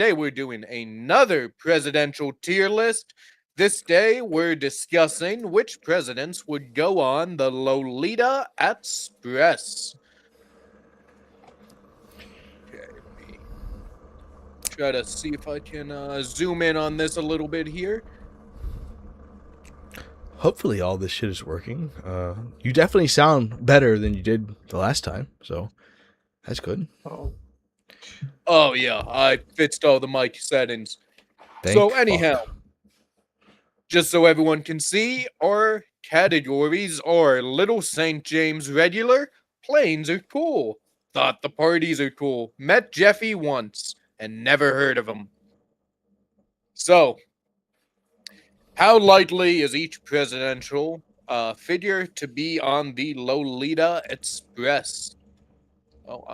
Today we're doing another presidential tier list. This day we're discussing which presidents would go on the Lolita Express. Okay, let me try to see if I can zoom in on this a little bit here. Hopefully all this shit is working. You definitely sound better than you did the last time, so that's good. Oh yeah, I fixed all the mic settings. So Thank anyhow, fuck. just so everyone can see, our categories are Little St. James regular, planes are cool, thought the parties are cool, met Jeffy once, and never heard of him. So, how likely is each presidential figure to be on the Lolita Express? Oh,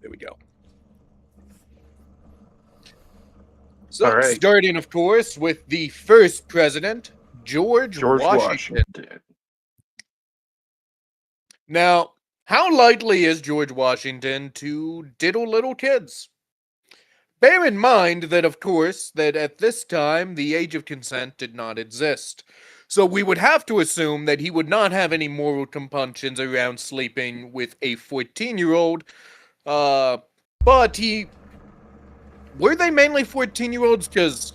there we go. So, All right. starting, of course, with the first president, George Washington. Now, how likely is George Washington to diddle little kids? Bear in mind that, of course, that at this time the age of consent did not exist. So we would have to assume that he would not have any moral compunctions around sleeping with a 14-year-old. But were they mainly 14-year-olds?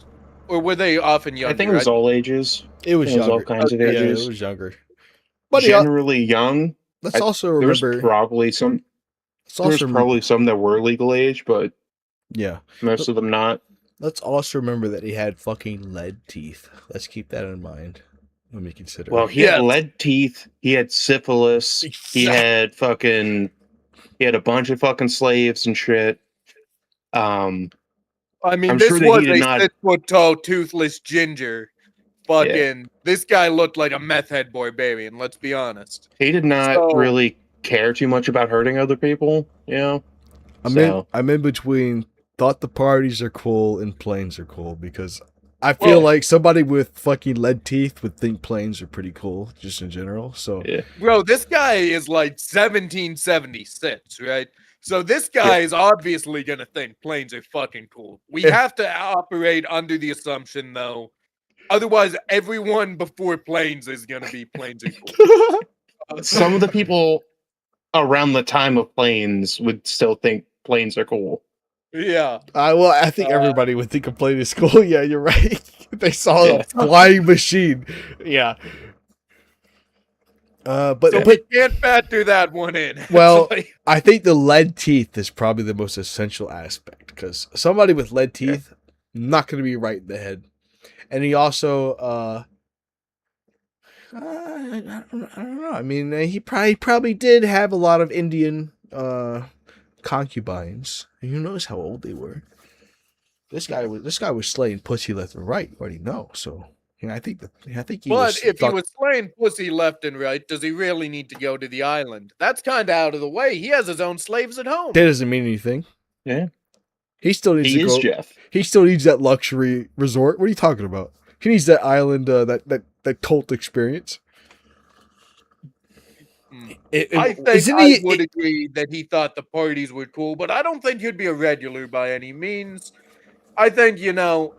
Or were they often younger? I think it was all ages. It was It was all younger. kinds of Yeah, ages. it was younger. But Generally young. let's also There's remember. probably some. Let's also There's probably some that were legal age, but yeah. most of them not. Let's also remember that he had fucking lead teeth. Let's keep that in mind when we consider. Well, he had lead teeth. He had syphilis. He had He had a bunch of fucking slaves and shit. I mean, I'm this sure that was he did a not- 6-foot-tall, toothless ginger. Fucking, this guy looked like a meth head barbarian, let's be honest. He did not really care too much about hurting other people, you know? I'm in between thought the parties are cool and planes are cool because I feel like somebody with fucking lead teeth would think planes are pretty cool just in general. So yeah. Bro, this guy is like 1776, right? So this guy is obviously gonna think planes are fucking cool. We have to operate under the assumption, though. Otherwise, everyone before planes is gonna be planes are cool. Some of the people around the time of planes would still think planes are cool. Yeah. I think everybody would think a plane is cool. Yeah, you're right. They saw a flying machine. Yeah. But we can't factor that one in. Well, I think the lead teeth is probably the most essential aspect because somebody with lead teeth not going to be right in the head, and he also I don't know. I mean, he probably did have a lot of Indian concubines. Who knows how old they were? This guy was slaying pussy left and right. You already know. So I think he. But if he was slaying pussy left and right, does he really need to go to the island? That's kind of out of the way. He has his own slaves at home. That doesn't mean anything. Yeah. He still needs to go. Jeff. He still needs that luxury resort. What are you talking about? He needs that island, that cult experience. I think I would agree that he thought the parties were cool, but I don't think he'd be a regular by any means. I think,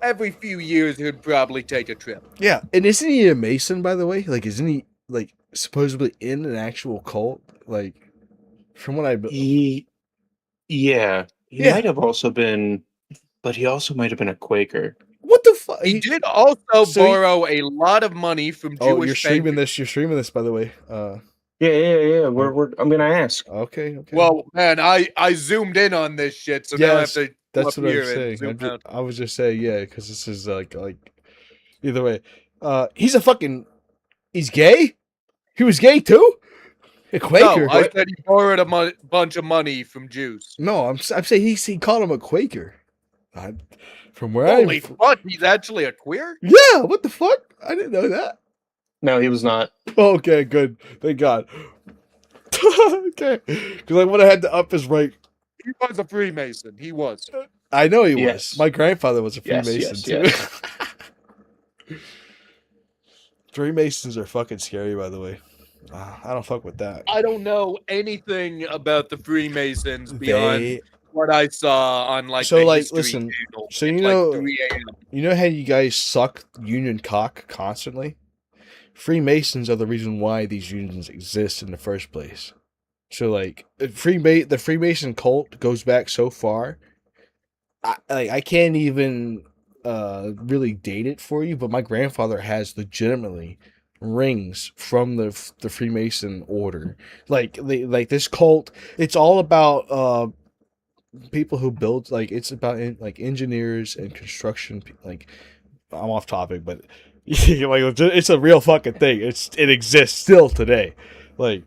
every few years he'd probably take a trip. Yeah, and isn't he a Mason, by the way? Like, isn't he, like, supposedly in an actual cult? Like, from what He might have also been, but he also might have been a Quaker. What the fuck? He did also borrow a lot of money from Jewish you're streaming this. You're streaming this, by the way. Yeah. I'm gonna ask. Okay. Well, man, I zoomed in on this shit, so now I have to. That's what I'm saying. I was just saying, yeah, because this is like either way. He's gay. He was gay too. A Quaker. No, I said he borrowed a bunch of money from Jews. No, I'm saying he called him a Quaker. From where Holy fuck, he's actually a queer? Yeah, what the fuck? I didn't know that. No, he was not. Okay, good. Thank God. Okay, because I would have had to up his rank. He was a Freemason. He was. I know he was. My grandfather was a Freemason too. Yes. Freemasons are fucking scary, by the way. I don't fuck with that. I don't know anything about the Freemasons beyond what I saw on like So, the like, History listen, Channel so at you like know, 3 a.m. you know how you guys suck union cock constantly? Freemasons are the reason why these unions exist in the first place. So, like, the Freemason cult goes back so far. I can't even really date it for you, but my grandfather has legitimately rings from the Freemason order. Like this cult, it's all about people who build, like, it's about like engineers and construction. Like, I'm off topic, but like it's a real fucking thing. It exists still today. Like,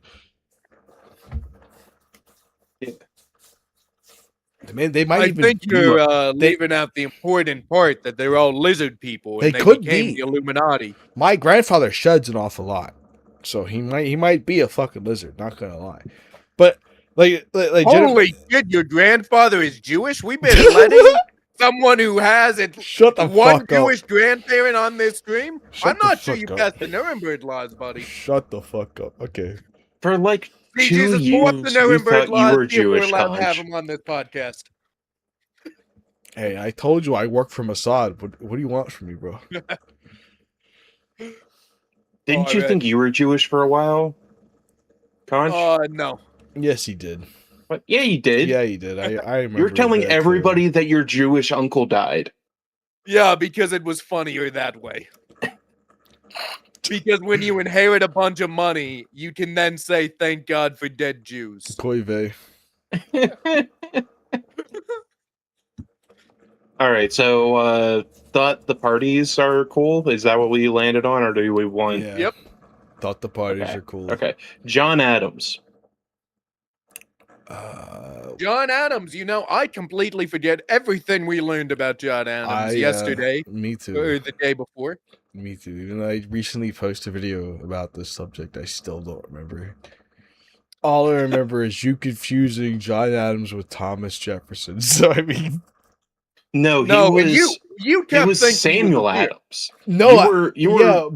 man, they might I even think be. you're They leaving out the important part that they're all lizard people they and they could became be. the Illuminati. My grandfather sheds an awful lot, so he might be a fucking lizard. Not gonna lie, but Holy shit, your grandfather is Jewish? We've been letting someone who has Shut the one fuck up. Jewish grandparent on this stream? Shut I'm the not sure you fuck up. passed the Nuremberg laws, buddy. Shut the fuck up. Okay. For like See, 2 Jesus, pull up the years, we Nuremberg thought you laws, were see if we're Jewish, allowed to have Conch. him on this podcast. Hey, I told you I work for Mossad. What do you want from me, bro? Didn't you Alright. think you were Jewish for a while, Conch? No. Yes, he did. But yeah, you did. Yeah, he did. I remember. You're telling that everybody clearly. that your Jewish uncle died. Yeah, because it was funnier that way. Because when you inherit a bunch of money, you can then say, thank God for dead Jews. Koi vey. All right, so thought the parties are cool. Is that what we landed on, or do we want? Yeah. Yep. Thought the parties Okay. are cool. Okay, John Adams. John Adams, I completely forget everything we learned about John Adams yesterday Me too. or the day before. Me too. Even though I recently posted a video about this subject, I still don't remember. All I remember is you confusing John Adams with Thomas Jefferson. So I mean, No, No, he and was. you It kept was thinking Samuel he was Adams. no, You were.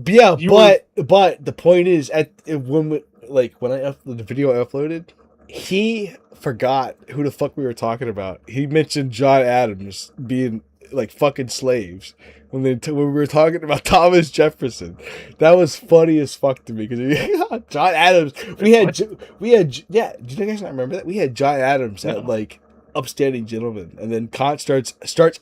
but the point is, when I uploaded the video I uploaded, he forgot who the fuck we were talking about. He mentioned John Adams being like fucking slaves when we were talking about Thomas Jefferson. That was funny as fuck to me because John Adams. We had yeah. Do you guys not remember that? We had John Adams at like upstanding gentleman, and then Kant starts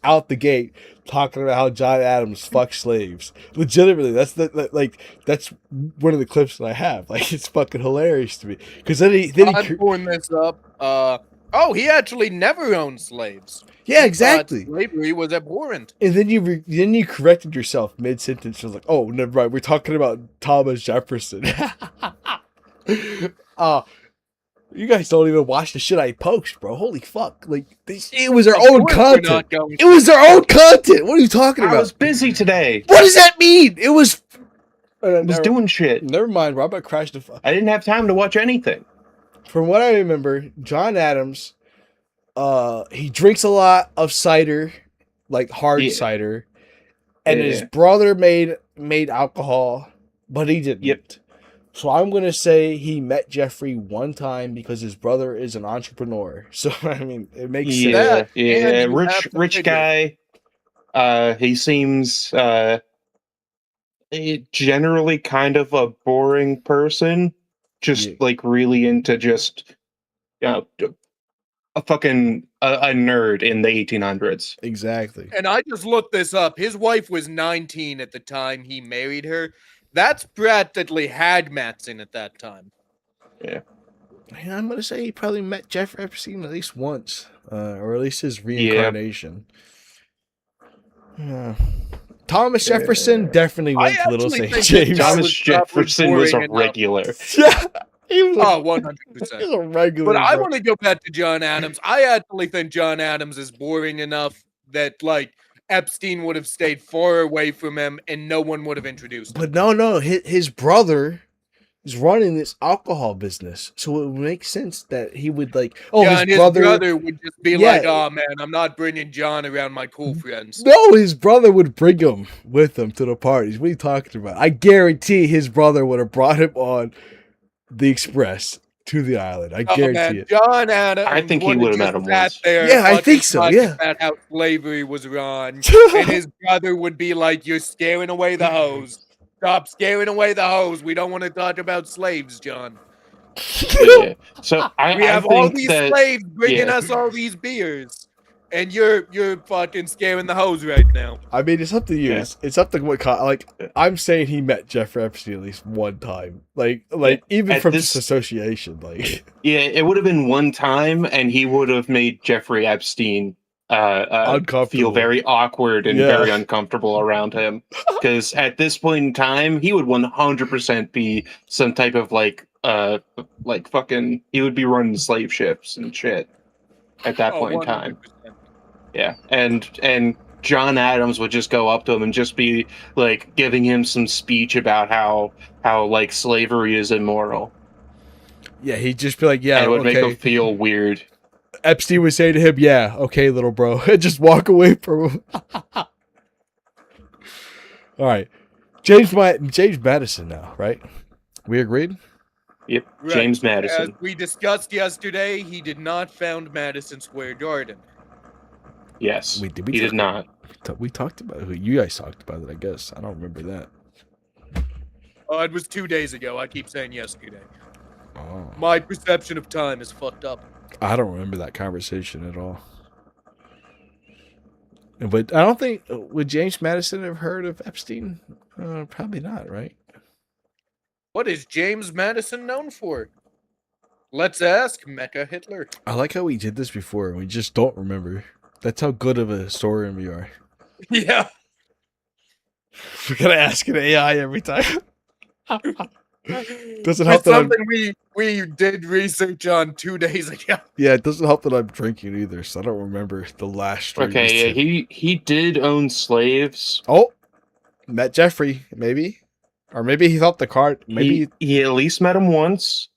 out the gate talking about how John Adams fucks slaves. Legitimately, that's that's one of the clips that I have. Like, it's fucking hilarious to me because I'm pulling this up. He actually never owned slaves. yeah, He exactly. thought slavery was abhorrent. And then you corrected yourself mid sentence. I was like, oh, never mind. We're talking about Thomas Jefferson. You guys don't even watch the shit I post, bro. Holy fuck! Like, it was our Of own course we're not content. going It was our own content. What are you talking I about? was busy today. What does that mean? It was. I was doing shit. Never mind. Robert crashed the. I didn't have time to watch anything. From what I remember, John Adams, he drinks a lot of cider, like hard cider, and his brother made alcohol, but he didn't. Yep. So I'm gonna say he met Jeffrey one time because his brother is an entrepreneur. So I mean, it makes sense. That, Yeah, and you have to rich figure- guy. He seems generally kind of a boring person, just Yeah. like really into just a fucking a nerd in the 1800s. Exactly. And I just looked this up. His wife was 19 at the time he married her. That's practically had Matson at that time. Yeah. And I'm gonna say he probably met Jeffrey Epstein at least once, or at least his reincarnation. Yeah. Thomas Jefferson definitely went to Little actually St. think James. that Thomas was Jefferson was a boring enough. regular. Yeah, he was Oh, a, 100%. he was a regular. But I bro. want to go back to John Adams. I actually think John Adams is boring enough that, like, Epstein would have stayed far away from him and no one would have introduced him. But no, his brother is running this alcohol business, so it would make sense that he would like. Oh, yeah, and his his brother would just be like, "Oh man, I'm not bringing John around my cool friends." No, his brother would bring him with him to the parties. What are you talking about? I guarantee his brother would have brought him on the Express. to the island. I Oh guarantee man, it. John Adams I think he would would've have met just him sat once. there. Yeah, I fucking think so, talking yeah. about how slavery was wrong, and his brother would be like, "You're scaring away the hoes. Stop scaring away the hoes. We don't want to talk about slaves, John. Yeah. So We I have all think these that slaves bringing yeah. us all these beers, and you're fucking scaring the hoes right now." I mean, it's up to you. Yeah. It's up to what like. Yeah. I'm saying he met Jeffrey Epstein at least one time. Like even At from this- just association. Like Yeah, it would have been one time, and he would have made Jeffrey Epstein feel Uncomfortable. very awkward and Yeah. very uncomfortable around him. Because at this point in time, he would 100% be some type of like fucking. He would be running slave ships and shit at that Oh, point in time. 100%. Yeah, and John Adams would just go up to him and just be like giving him some speech about how like slavery is immoral. yeah, he'd just be like, yeah, And it would make him okay. feel weird. Epstein would say to him, yeah, okay, little bro, and just walk away from him. All right, James Madison now, right? We agreed. Yep, Right. James As Madison. we discussed yesterday, he did not found Madison Square Garden. Yes, We he did not. We talked about it. You guys talked about it, I guess. I don't remember that. Oh, it was 2 days ago. I keep saying yesterday. Oh. My perception of time is fucked up. I don't remember that conversation at all. But I don't think would James Madison have heard of Epstein? Probably not, right? What is James Madison known for? Let's ask Mecha Hitler. I like how we did this before and we just don't remember. That's how good of a historian we are. Yeah. We gotta ask an AI every time. Doesn't help It's that I'm, something we did research on 2 days ago. yeah, it doesn't help that I'm drinking either, so I don't remember the last stream. Okay, yeah, he did own slaves. Oh, met Jeffrey, maybe, or maybe he thought the card. Maybe He at least met him once.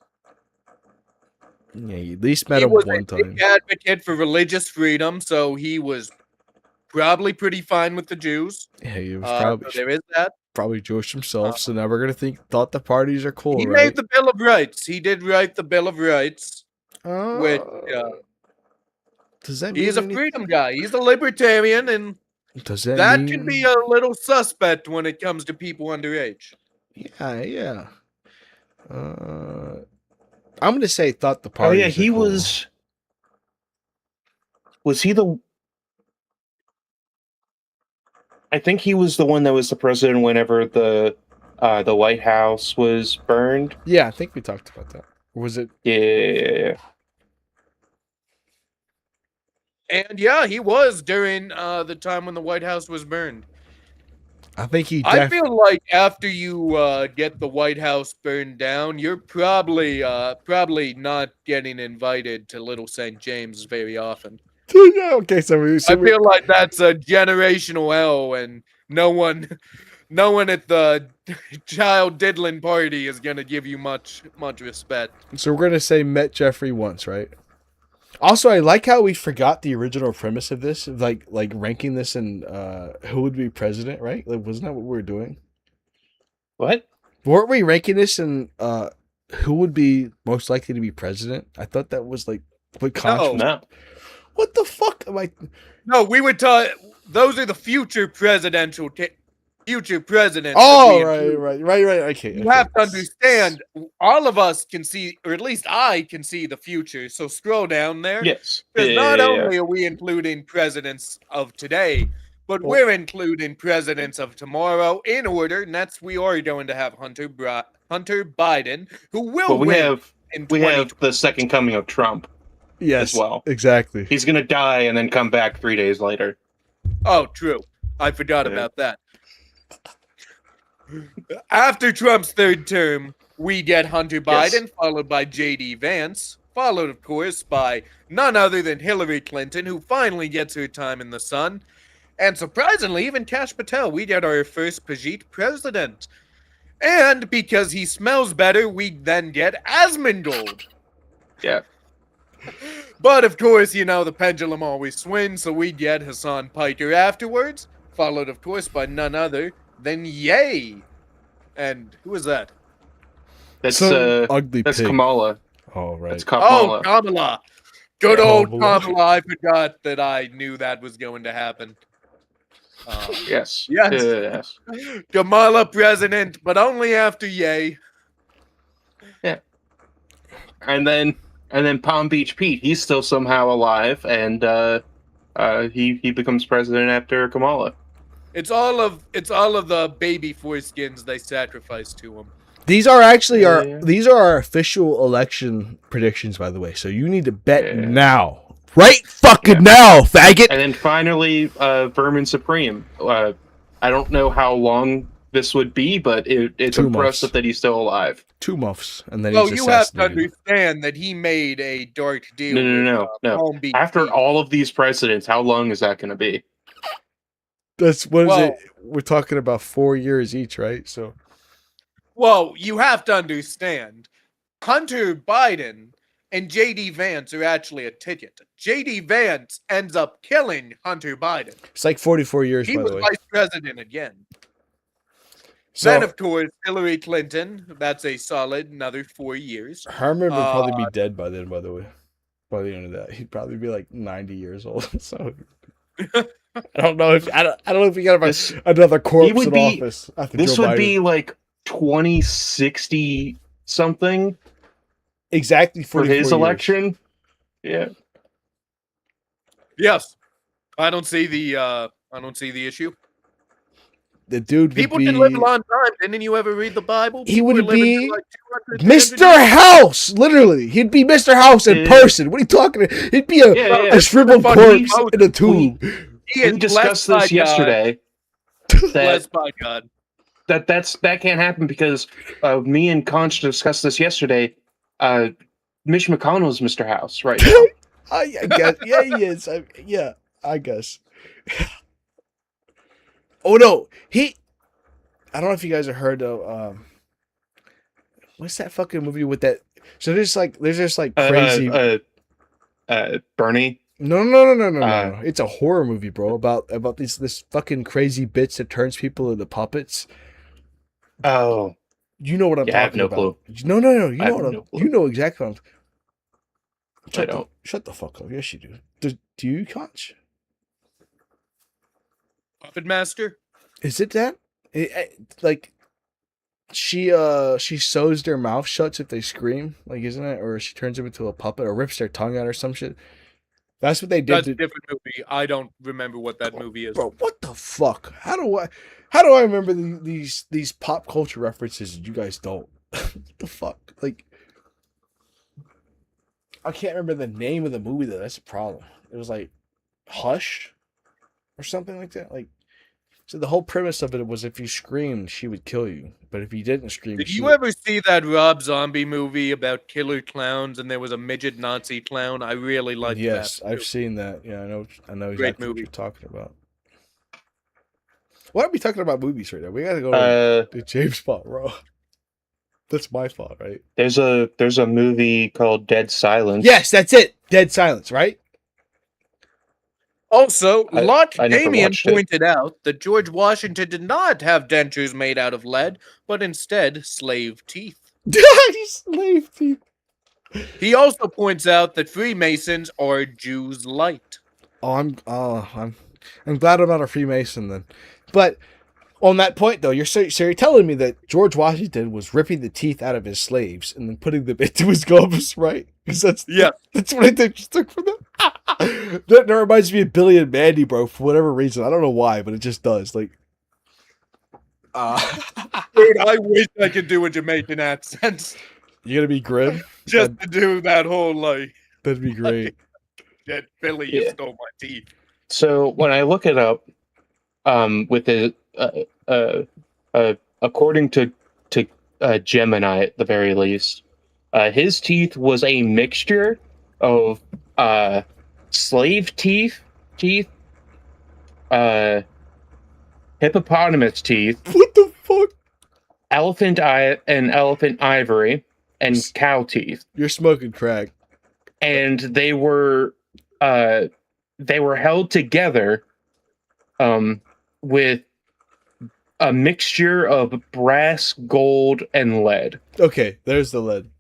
yeah, he at least met He him was one a time. big advocate for religious freedom, so he was probably pretty fine with the Jews. Yeah, he was So there is that. probably Jewish himself. So now we're gonna thought the parties are cool, He right? made the Bill of Rights. He did write the Bill of Rights. Which, does that He's a mean freedom guy. He's a libertarian, and Does that mean... can be a little suspect when it comes to people underage. Yeah. I'm gonna say thought the Oh parties. yeah, he are cool. was. Was he the? I think he was the one that was the president whenever the White House was burned. Yeah, I think we talked about that. Or was it? Yeah. And yeah, he was during the time when the White House was burned. I think he. I feel like after you get the White House burned down, you're probably not getting invited to Little St. James very often. Yeah, okay, so I feel like that's a generational L, and no one at the child diddling party is gonna give you much respect. So we're gonna say met Jeffrey once, right? Also, I like how we forgot the original premise of this, like ranking this in who would be president, right? Like, wasn't that what we were doing? What? Weren't we ranking this in who would be most likely to be president? I thought that was like what No. What the fuck am I? No, we would tell. Those are the future presidents. Oh, right. Okay. You have to understand, all of us can see, or at least I can see the future. So scroll down there. Yes. Because not only are we including presidents of today, but we're including presidents of tomorrow in order. And that's we are going to have Hunter Biden, who will win. We have the second coming of Trump. Yes. As well. Exactly. He's gonna die and then come back 3 days later. Oh, true. I forgot about that. After Trump's third term, we get Hunter Biden, followed by J.D. Vance, followed, of course, by none other than Hillary Clinton, who finally gets her time in the sun. And surprisingly, even Kash Patel, we get our first Pajit president. And because he smells better, we then get Asmongold. Yeah. But of course, the pendulum always swings, so we get Hassan Piker afterwards, followed, of course, by none other than Ye. And who is that? That's Some ugly that's pig. Kamala. Oh, right. That's Oh, Kamala. Kamala. Good Yeah. old Kamala. Kamala. I forgot that I knew that was going to happen. Yes. Yes. Yes. Kamala president, but only after Ye. And then Palm Beach Pete, he's still somehow alive, and he becomes president after Kamala. It's all of the baby foreskins they sacrificed to him. These are actually Yeah. these are our official election predictions, by the way. So you need to bet Yeah. now, right? Fucking Yeah. now, faggot. And then finally, Vermin Supreme. I don't know how long this would be, but it's 2 impressive months. that he's still alive. 2 months, and then Well, he's you have to assassinated. understand that he made a dark deal No. with Palm Beach After Pete. all of these presidents, how long is that going to be? That's what is Well- it? We're talking about 4 years each, right? So Well, you have to understand, Hunter Biden and J.D. Vance are actually a ticket. J.D. Vance ends up killing Hunter Biden. it's like 44 years, He by was the way. vice president again. So Then, of course, Hillary Clinton. That's a solid another 4 years. Herman would probably be dead by then. By the way, by the end of that, he'd probably be like 90 years old. So I don't know if we got This- another corpse would in be- office after This Joe would Biden. be like 2060 something exactly for 44 his years. election. Yeah. Yes, I don't see the issue. The dude would People be can live a long time. Didn't you ever read the Bible? He People would were living be to like 200, 300 Mr. years. House. Literally, he'd be Mr. House in Yeah. person. What are you talking about? He'd be a Yeah. a shriveled Fuck, corpse we- in a tomb. He We is discussed blessed by this yesterday. God. That Blessed by God. that can't happen because me and Conch discussed this yesterday. Mitch McConnell's Mr. House right now. I guess. Yeah, he is. I guess. Oh no, I don't know if you guys have heard of what's that fucking movie with that? So there's just like crazy. Bernie. No. It's a horror movie, bro. About this fucking crazy bitch that turns people into puppets. Oh, You know what I'm Yeah, I have talking no about. clue. No. You I know have what no clue. you know exactly what I don't. Shut the fuck up. Yes, you do. Do you, Conch? Puppet Master. Is it that? Like she sews their mouth shut if they scream, like, isn't it? Or she turns them into a puppet or rips their tongue out or some shit. That's what they did That's to a different movie. I don't remember what that movie is. bro. What the fuck? How do I remember these pop culture references and you guys don't? What the fuck? Like, I can't remember the name of the movie though. That's a problem. It was like Hush or something like that. Like, so the whole premise of it was if you screamed, she would kill you. But if you didn't scream, Did she you would- ever see that Rob Zombie movie about killer clowns and there was a midget Nazi clown? I really liked Yes, that. I've seen that. Yeah, I know Great exactly what movie. you're talking about. Why are we talking about movies right now? We gotta go to James' fault, bro. That's my fault, right? There's a movie called Dead Silence. Yes, that's it. Dead Silence, right? Also, I- Locke I never Damien watched it. pointed out that George Washington did not have dentures made out of lead, but instead slave teeth. Slave teeth. He also points out that Freemasons are Jews light. I'm glad I'm not a Freemason then. But on that point though, so you're telling me that George Washington was ripping the teeth out of his slaves and then putting them into his gloves, right? Because that's what I think you took from them. That reminds me of Billy and Mandy, bro, for whatever reason. I don't know why, but it just does. Like, Dude, I wish I could do a Jamaican accent you're gonna be grim. just to do that whole like That'd be great. that Billy you Yeah. stole my teeth. So when I look it up, with the according to Gemini at the very least, his teeth was a mixture of slave teeth, hippopotamus teeth, What the fuck? elephant ivory, and cow teeth, You're smoking crack. and they were held together with a mixture of brass, gold, and lead. Okay, there's the lead.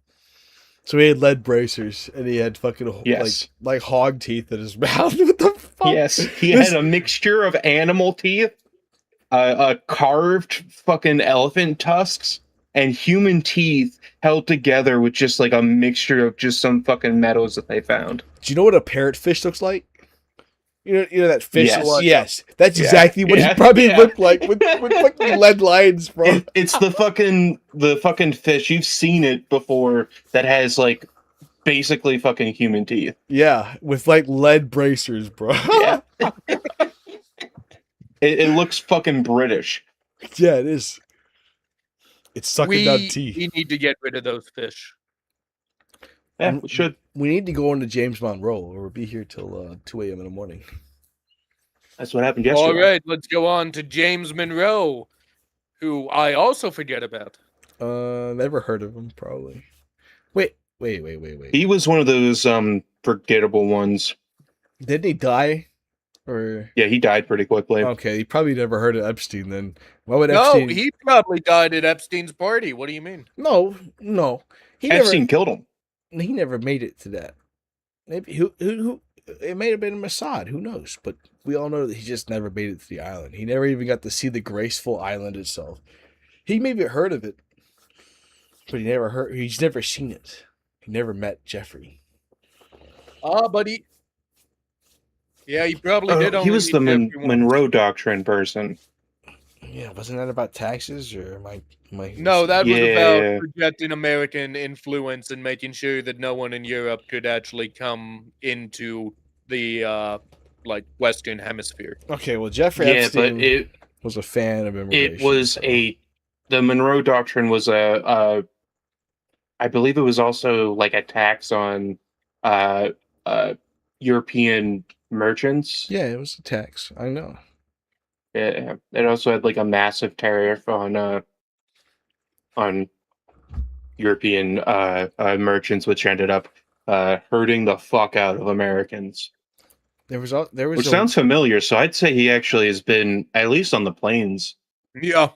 So he had lead bracers, and he had fucking Yes. like hog teeth in his mouth. What the fuck? Yes, he This- had a mixture of animal teeth, carved fucking elephant tusks, and human teeth held together with just like a mixture of just some fucking metals that they found. Do you know what a parrotfish looks like? You know that fish. Yes. Yes, that's Yeah. exactly what he Yeah. probably Yeah. looked like with fucking lead lines, bro. It's the fucking fish. You've seen it before that has like basically fucking human teeth. Yeah, with like lead bracers, bro. Yeah. It looks fucking British. Yeah, it is. It's sucking down teeth. We need to get rid of those fish. Yeah, we should. We need to go into James Monroe, or we'll be here till 2 a.m. in the morning. That's what happened yesterday. All right, let's go on to James Monroe, who I also forget about. Never heard of him, probably. Wait. He was one of those forgettable ones. Didn't he die? Or Yeah, he died pretty quickly. okay, he probably never heard of Epstein then. Why would No, Epstein? he probably died at Epstein's party. What do you mean? No. He Epstein killed him. never. He never made it to that. Maybe who? It may have been Mossad. Who knows? But we all know that he just never made it to the island. He never even got to see the graceful island itself. He maybe heard of it, but he's never seen it. He never met Jeffrey. But he. Yeah, he probably did. He Only was the meet Jeffrey once. Monroe Doctrine person. Yeah, wasn't that about taxes or my? No, that was Yeah. about projecting American influence and making sure that no one in Europe could actually come into the like Western Hemisphere. Okay, well, Jeffrey Yeah, Epstein but it was a fan of immigration. it was the Monroe Doctrine was I believe it was also like a tax on European merchants. Yeah, it was a tax. I know. It also had like a massive tariff on European merchants, which ended up hurting the fuck out of Americans. Which Sounds familiar, so I'd say he actually has been at least on the plains. Yeah.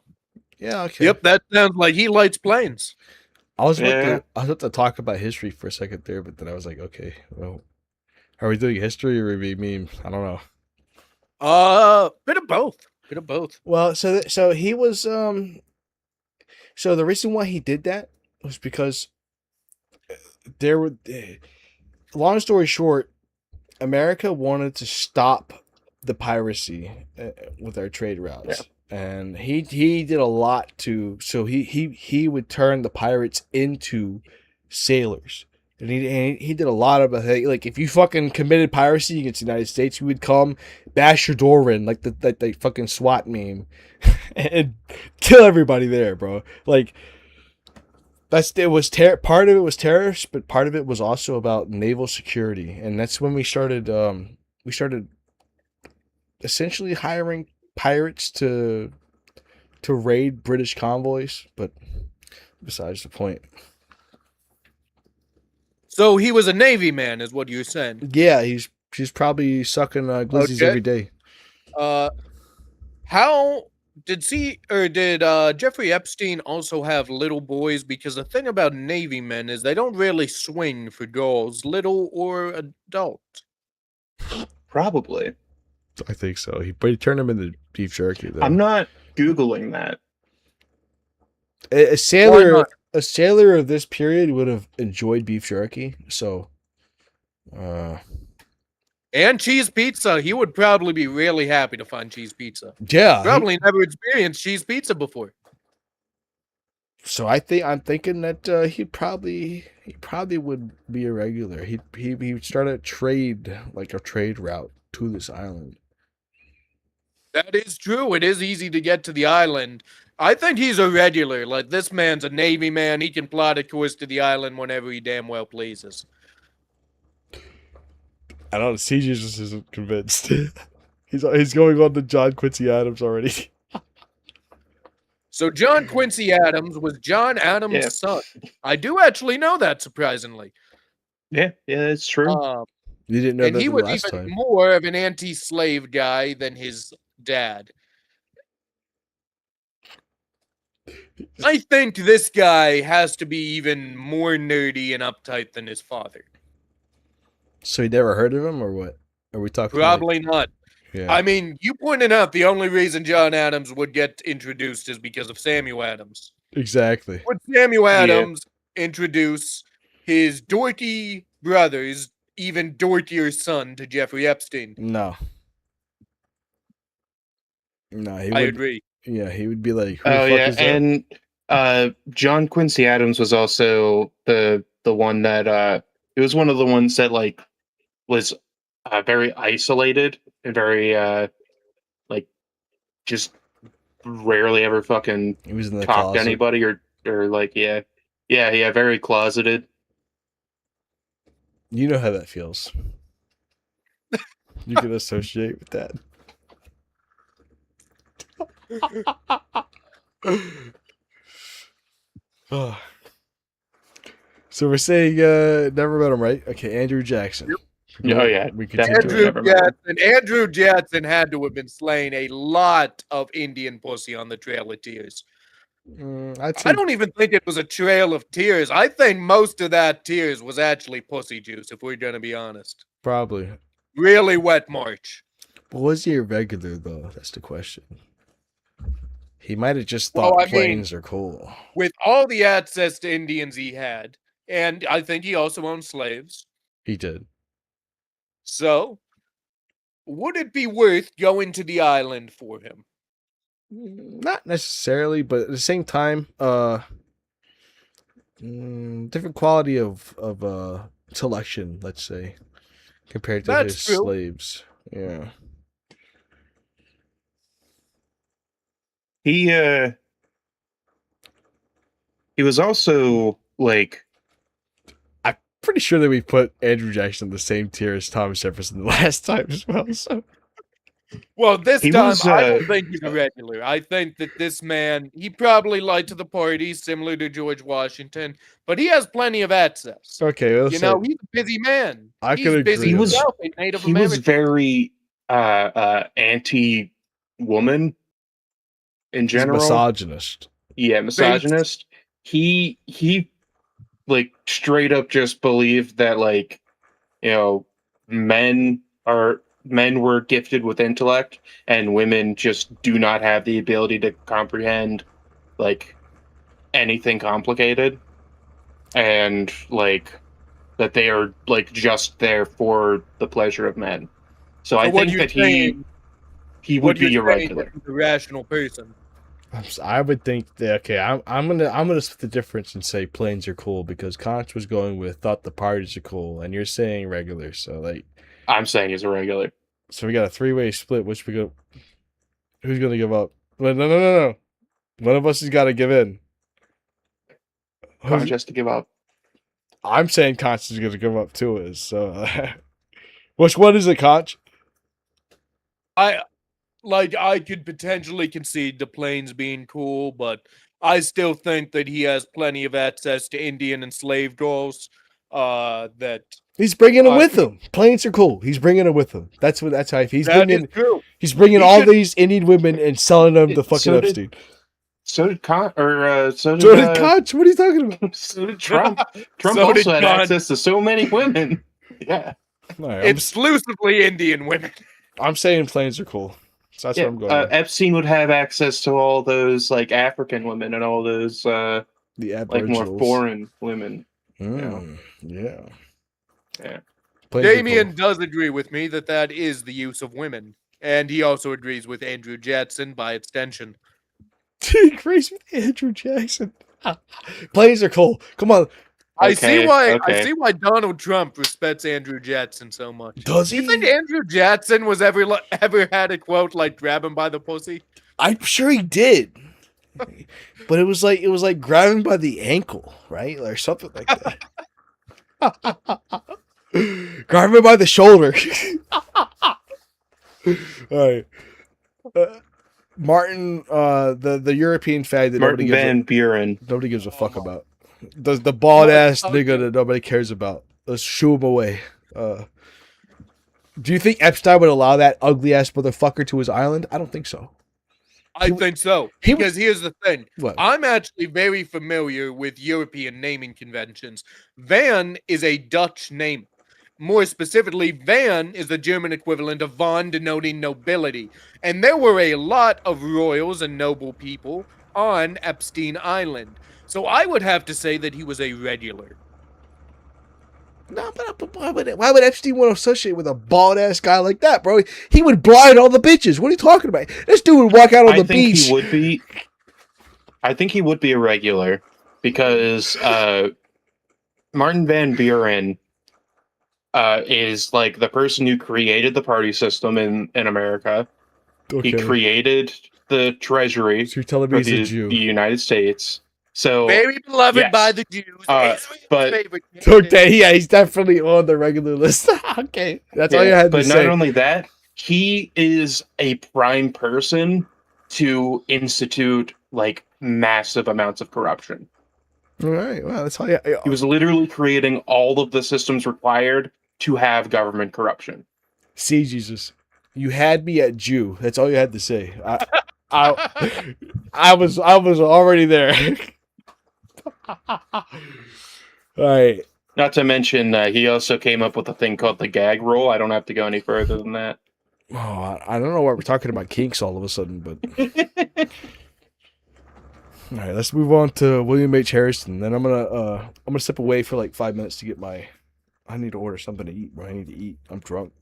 Yeah, okay. Yep, that sounds like he lights planes. I was about to talk about history for a second there, but then I was like, okay, well, are we doing history or are we meme? I don't know. Bit of both. Bit of both. Well, so he was so the reason why he did that was because there were long story short, America wanted to stop the piracy with our trade routes. Yeah. And he did a lot so he would turn the pirates into sailors. And he did a lot of like if you fucking committed piracy against the United States, he would come bash your door in like the fucking SWAT meme and kill everybody there, bro. Like part of it was tariffs, but part of it was also about naval security, and that's when we started essentially hiring pirates to raid British convoys, but besides the point. So he was a Navy man, is what you're saying? Yeah, he's probably sucking glizzies every day. How did Jeffrey Epstein also have little boys? Because the thing about Navy men is they don't really swing for girls, little or adult. Probably. I think so. But he turned him into beef jerky, though. I'm not Googling that. A sailor of this period would have enjoyed beef jerky, so and cheese pizza. He would probably be really happy to find cheese pizza. Yeah. Probably never experienced cheese pizza before. So I'm thinking that he probably would be a regular. He would start a trade route to this island. That is true. It is easy to get to the island. I think he's a regular. Like, this man's a Navy man. He can plot a course to the island whenever he damn well pleases. I don't know. CJ just isn't convinced. He's going on to John Quincy Adams already. So John Quincy Adams was John Adams' son. I do actually know that, surprisingly. Yeah, it's true. You didn't know and that he was last even time. more of an anti-slave guy than his dad. I think this guy has to be even more nerdy and uptight than his father. So you never heard of him, or what? Are we talking Probably not. Yeah, I mean, you pointed out the only reason John Adams would get introduced is because of Samuel Adams. exactly. Would Samuel Yeah. Adams introduce his dorky brother's even dorkier son to Jeffrey Epstein? No, he I would. agree. Yeah, he would be like, "Who Oh the fuck yeah, is that?" and John Quincy Adams was also the one that it was one of the ones that like was very isolated and very like just rarely ever fucking He was in the talked to closet. anybody or like yeah very closeted. You know how that feels. You can associate with that. Oh. So we're saying never met him, right? Okay, Andrew Jackson. Yep. Oh yeah, We definitely continue. Andrew Jackson had to have been slaying a lot of Indian pussy on the Trail of Tears. I'd say I don't even think it was a trail of tears. I think most of that tears was actually pussy juice, if we're gonna be honest. probably. Really wet March. But was he a regular though? That's the question. He might have just Well, thought I mean- planes are cool. With all the access to Indians he had, and I think he also owned slaves. He did. So, would it be worth going to the island for him? Not necessarily, but at the same time, different quality of selection, let's say, compared to That's his true. slaves. Yeah. He was also like Pretty sure that we put Andrew Jackson in the same tier as Thomas Jefferson the last time as well. So Well, this He time was, I don't think he's a regular. I think that this man, he probably lied to the party, similar to George Washington, but he has plenty of access. okay, let's You know, say he's a busy man. I He's could busy agree with himself, a Native he was American. very anti woman in he's a general. misogynist. Yeah, misogynist. He like straight up just believed that like, you know, men were gifted with intellect and women just do not have the ability to comprehend like anything complicated, and like that they are like just there for the pleasure of men. So I what think you're that saying- he what would be you're a saying regular. is he's a rational person. I would think that okay, I'm gonna split the difference and say planes are cool because Conch was going with thought the parties are cool, and you're saying regular. So like, I'm saying he's a regular. so we got a 3-way split. Which we go? Who's gonna give up? No. One of us has got to give in. Conch has to give up. I'm saying Conch is gonna give up to us. So, which one is it, Conch? I could potentially concede the planes being cool, but I still think that he has plenty of access to Indian and slave girls. That He's bringing them with him. Planes are cool. He's bringing them with him. That's how he's that bringing. is true. He's bringing He all should- these Indian women and selling them to fucking So did- Epstein. So did Conch, or so did, So did Conch. What are you talking about? so did Trump. Trump So did also had Conch. access to so many women. Yeah. All right, Exclusively Indian women. I'm saying planes are cool. So that's Yeah, what I'm going with. Epstein would have access to all those like African women and all those The like more Aboriginals. foreign women. Yeah. Yeah. Planes are Damien cool. does agree with me that is the use of women. And he also agrees with Andrew Jackson by extension. He agrees with Andrew Jackson. Planes are cool. Come on. I see Okay. why Donald Trump respects Andrew Jackson so much. Does Do you he? think Andrew Jackson was ever had a quote like "grab him by the pussy"? I'm sure he did. But it was like grabbing by the ankle, right? Or something like that. Grab him by the shoulder. All right. Martin, the European fag that Martin Van Buren. nobody gives a fuck about. The bald ass Okay. nigga that nobody cares about. Let's shoo him away. Do you think Epstein would allow that ugly ass motherfucker to his island? I don't think so. I think so. he Because here's the thing. What? I'm actually very familiar with European naming conventions. Van is a Dutch name. More specifically, Van is the German equivalent of von, denoting nobility. And there were a lot of royals and noble people on Epstein Island. So I would have to say that he was a regular. No, but why would Epstein want to associate with a bald ass guy like that, bro? He would blind all the bitches. What are you talking about? This dude would walk out on the beach. He would be. I think he would be a regular because Martin Van Buren is like the person who created the party system in America. Okay. He created the treasury So you're telling for me he's a Jew? the United States. So Very beloved yes. by the Jews. Israel's but- favorite Okay, yeah, he's definitely on the regular list. Okay, that's all you had to but say. not only that, he is a prime person to institute like massive amounts of corruption. All right, well, that's all. He was literally creating all of the systems required to have government corruption. See, Jesus, you had me at Jew. That's all you had to say. I was already there. All right. Not to mention, he also came up with a thing called the gag rule. I don't have to go any further than that. Oh, I don't know why we're talking about kinks all of a sudden, but all right, let's move on to William H. Harrison. Then I'm gonna step away for like 5 minutes to get my. I need to order something to eat, bro. I need to eat. I'm drunk.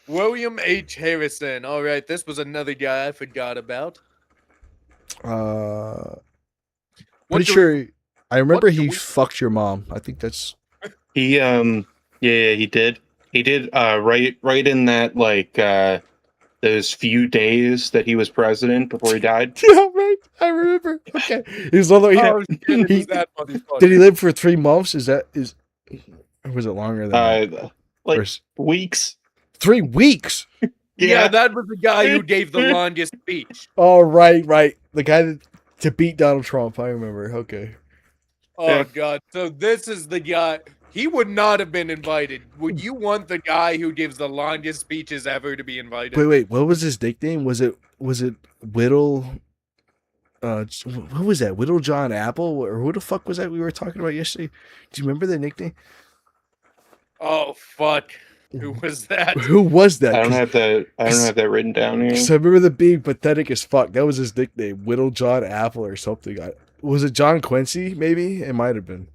William H. Harrison. All right, this was another guy I forgot about. Pretty sure. I remember he fucked your mom. I think that's. He he did. He did right in that like those few days that he was president before he died. Yeah, right. I remember. Okay. He's although Oh, shit, he- that motherfucker. did he live for 3 months? Or was it longer than that? Like Or weeks. 3 weeks. Yeah, that was the guy who gave the longest speech. Oh, right. The guy to beat Donald Trump. I remember. Okay. Oh, Yeah. God. So this is the guy. He would not have been invited. Would you want the guy who gives the longest speeches ever to be invited? Wait. What was his nickname? Was it Whittle? What was that? Whittle John Apple? Or who the fuck was that we were talking about yesterday? Do you remember the nickname? Oh, fuck. Who was that? Who was that? I don't have that written down here. So I remember the being pathetic as fuck. That was his nickname, Whittle John Apple or something. Was it John Quincy? Maybe it might have been.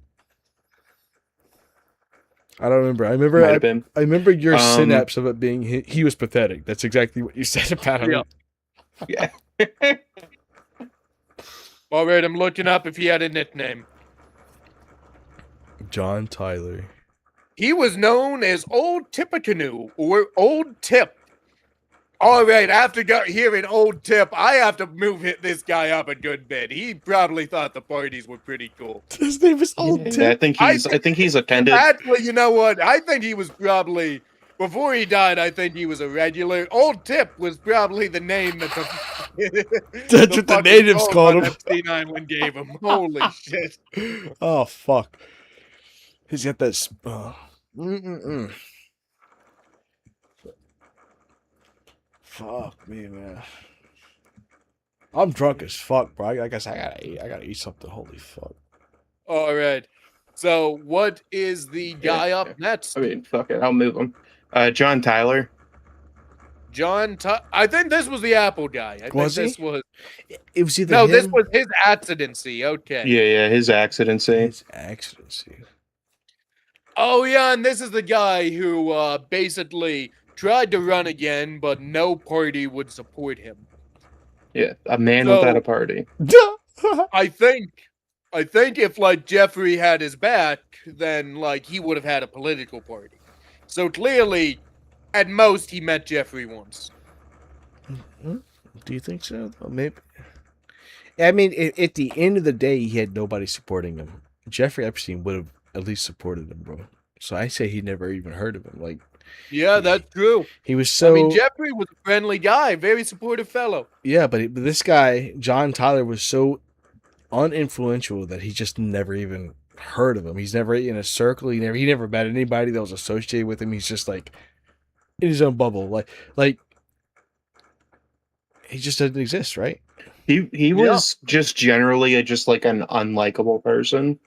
I don't remember. Might have been. I remember your synapse of it being he was pathetic. That's exactly what you said about him. Yeah. Yeah. All right, I'm looking up if he had a nickname. John Tyler. He was known as Old Tippecanoe or Old Tip. All right, after hearing Old Tip, I have to move this guy up a good bit. He probably thought the parties were pretty cool. His name was Old Yeah, Tip. I think he's attended. Actually, you know what? I think he was probably, before he died, I think he was a regular. Old Tip was probably the name that That's what the fucking natives folk called on him. Epstein Island gave him. Holy shit. Oh fuck. He's got that. Fuck me, man. I'm drunk as fuck, bro. I guess I gotta eat. I gotta eat something. Holy fuck. All right. So, what is the guy up next? I mean, fuck it, I'll move him. John Tyler. I think this was the Apple guy. I Was think he? this was. It was either No, him. this was his accidency. Okay. Yeah, his accidency. His accidency. Oh yeah, and this is the guy who basically tried to run again, but no party would support him. Yeah, a man So- without a party. I think if like Jeffrey had his back, then like he would have had a political party. So clearly, at most, he met Jeffrey once. Do you think so? Well, maybe. I mean, at the end of the day, he had nobody supporting him. Jeffrey Epstein would have at least supported him, bro. So I say he never even heard of him. Like, Yeah, that's true. he was so. I mean, Jeffrey was a friendly guy, very supportive fellow. Yeah, but this guy, John Tyler, was so uninfluential that he just never even heard of him. He's never in a circle. He never met anybody that was associated with him. He's just like in his own bubble. Like he just doesn't exist, right? He was just generally just like an unlikable person.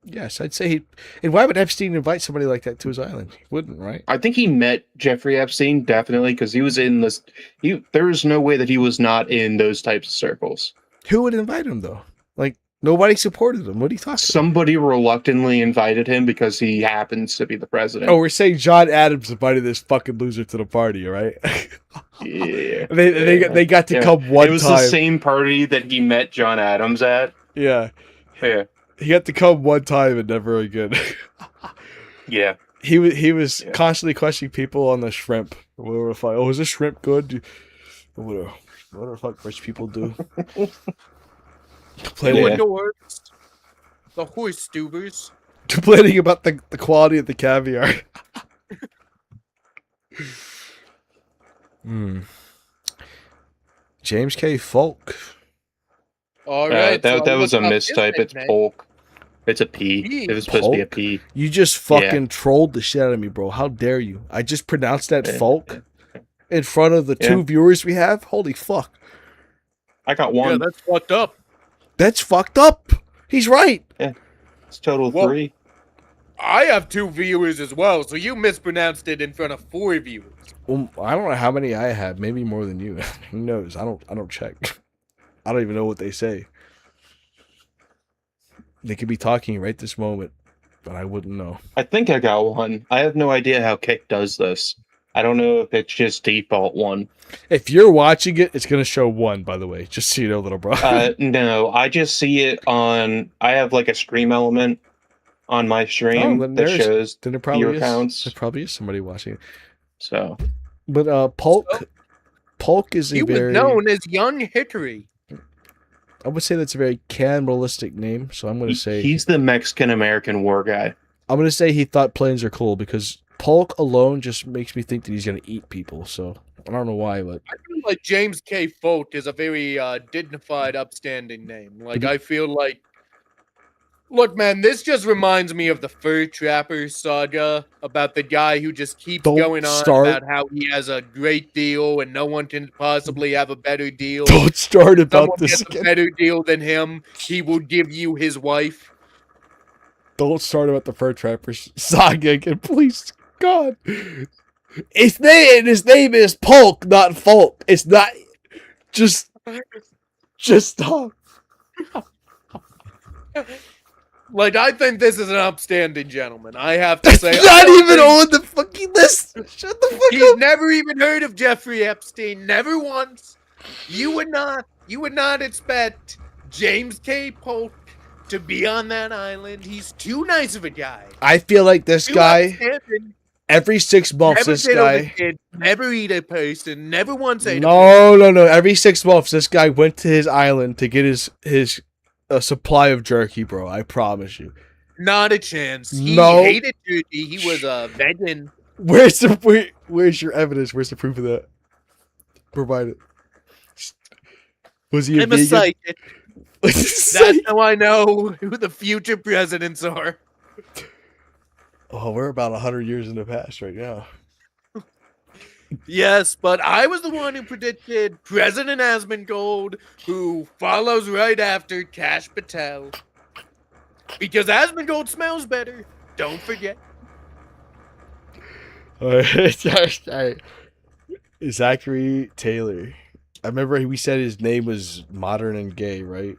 Yes, I'd say he. And why would Epstein invite somebody like that to his island? He wouldn't, right? I think he met Jeffrey Epstein definitely because he was in this. There is no way that he was not in those types of circles. Who would invite him though? Like nobody supported him. What are you talking? Somebody reluctantly invited him because he happens to be the president. Oh, we're saying John Adams invited this fucking loser to the party, right? Yeah, they got to come one time. It was the same party that he met John Adams at. Yeah. Yeah. He had to come one time and never again. Yeah. He was constantly questioning people on the shrimp. Whatever the fuck. Oh, is this shrimp good? Whatever the fuck rich people do. Complaining, the horse stubers. complaining about the quality of the caviar. James K. Folk. All right, that was a mistype. It's Polk. It's a P. It was supposed to be a P. You just fucking trolled the shit out of me, bro. How dare you? I just pronounced that Folk in front of the 2 viewers we have. Holy fuck. I got 1. Yeah, that's fucked up. That's fucked up. He's right. Yeah. It's total 3. I have 2 viewers as well, so you mispronounced it in front of 4 viewers. Well, I don't know how many I have. Maybe more than you. Who knows? I don't check. I don't even know what they say. They could be talking right this moment, but I wouldn't know. I think I got 1. I have no idea how Kick does this. I don't know if it's just default 1. If you're watching it, it's going to show 1, by the way. Just so you know, little bro. No, I just see it on... I have like a stream element on my stream that shows viewer counts. There probably is somebody watching it. So... But Polk is he was known as Young Hickory. I would say that's a very cannibalistic name, so I'm going to say... He's the Mexican-American war guy. I'm going to say he thought planes are cool, because Polk alone just makes me think that he's going to eat people, so I don't know why, but... I feel like James K. Folk is a very dignified, upstanding name. Like, I feel like... Look, man, this just reminds me of the Fur Trapper saga about the guy who just keeps going on about how he has a great deal and no one can possibly have a better deal. Don't start about this again. A better deal than him, he will give you his wife. Don't start about the Fur Trapper saga again, please. God. His name is Polk, not Folk. It's not... Just stop. Like, I think this is an upstanding gentleman. I have to say. Not even on the fucking list. Shut the fuck up. He's never even heard of Jeffrey Epstein. Never once. You would not expect James K. Polk to be on that island. He's too nice of a guy. I feel like this guy, every 6 months, this guy... Never eat a person. Never once ate a person. No. Every 6 months, this guy went to his island to get his a supply of jerky, bro. I promise you. Not a chance. He hated jerky. He was a vegan. Where's your evidence? Where's the proof of that? Provide it. Was he a vegan? I'm a psychic. That's how I know who the future presidents are. Oh, we're about 100 years in the past right now. Yes, but I was the one who predicted President Asmongold, who follows right after Kash Patel. Because Asmongold smells better. Don't forget. Zachary Taylor. I remember we said his name was modern and gay, right?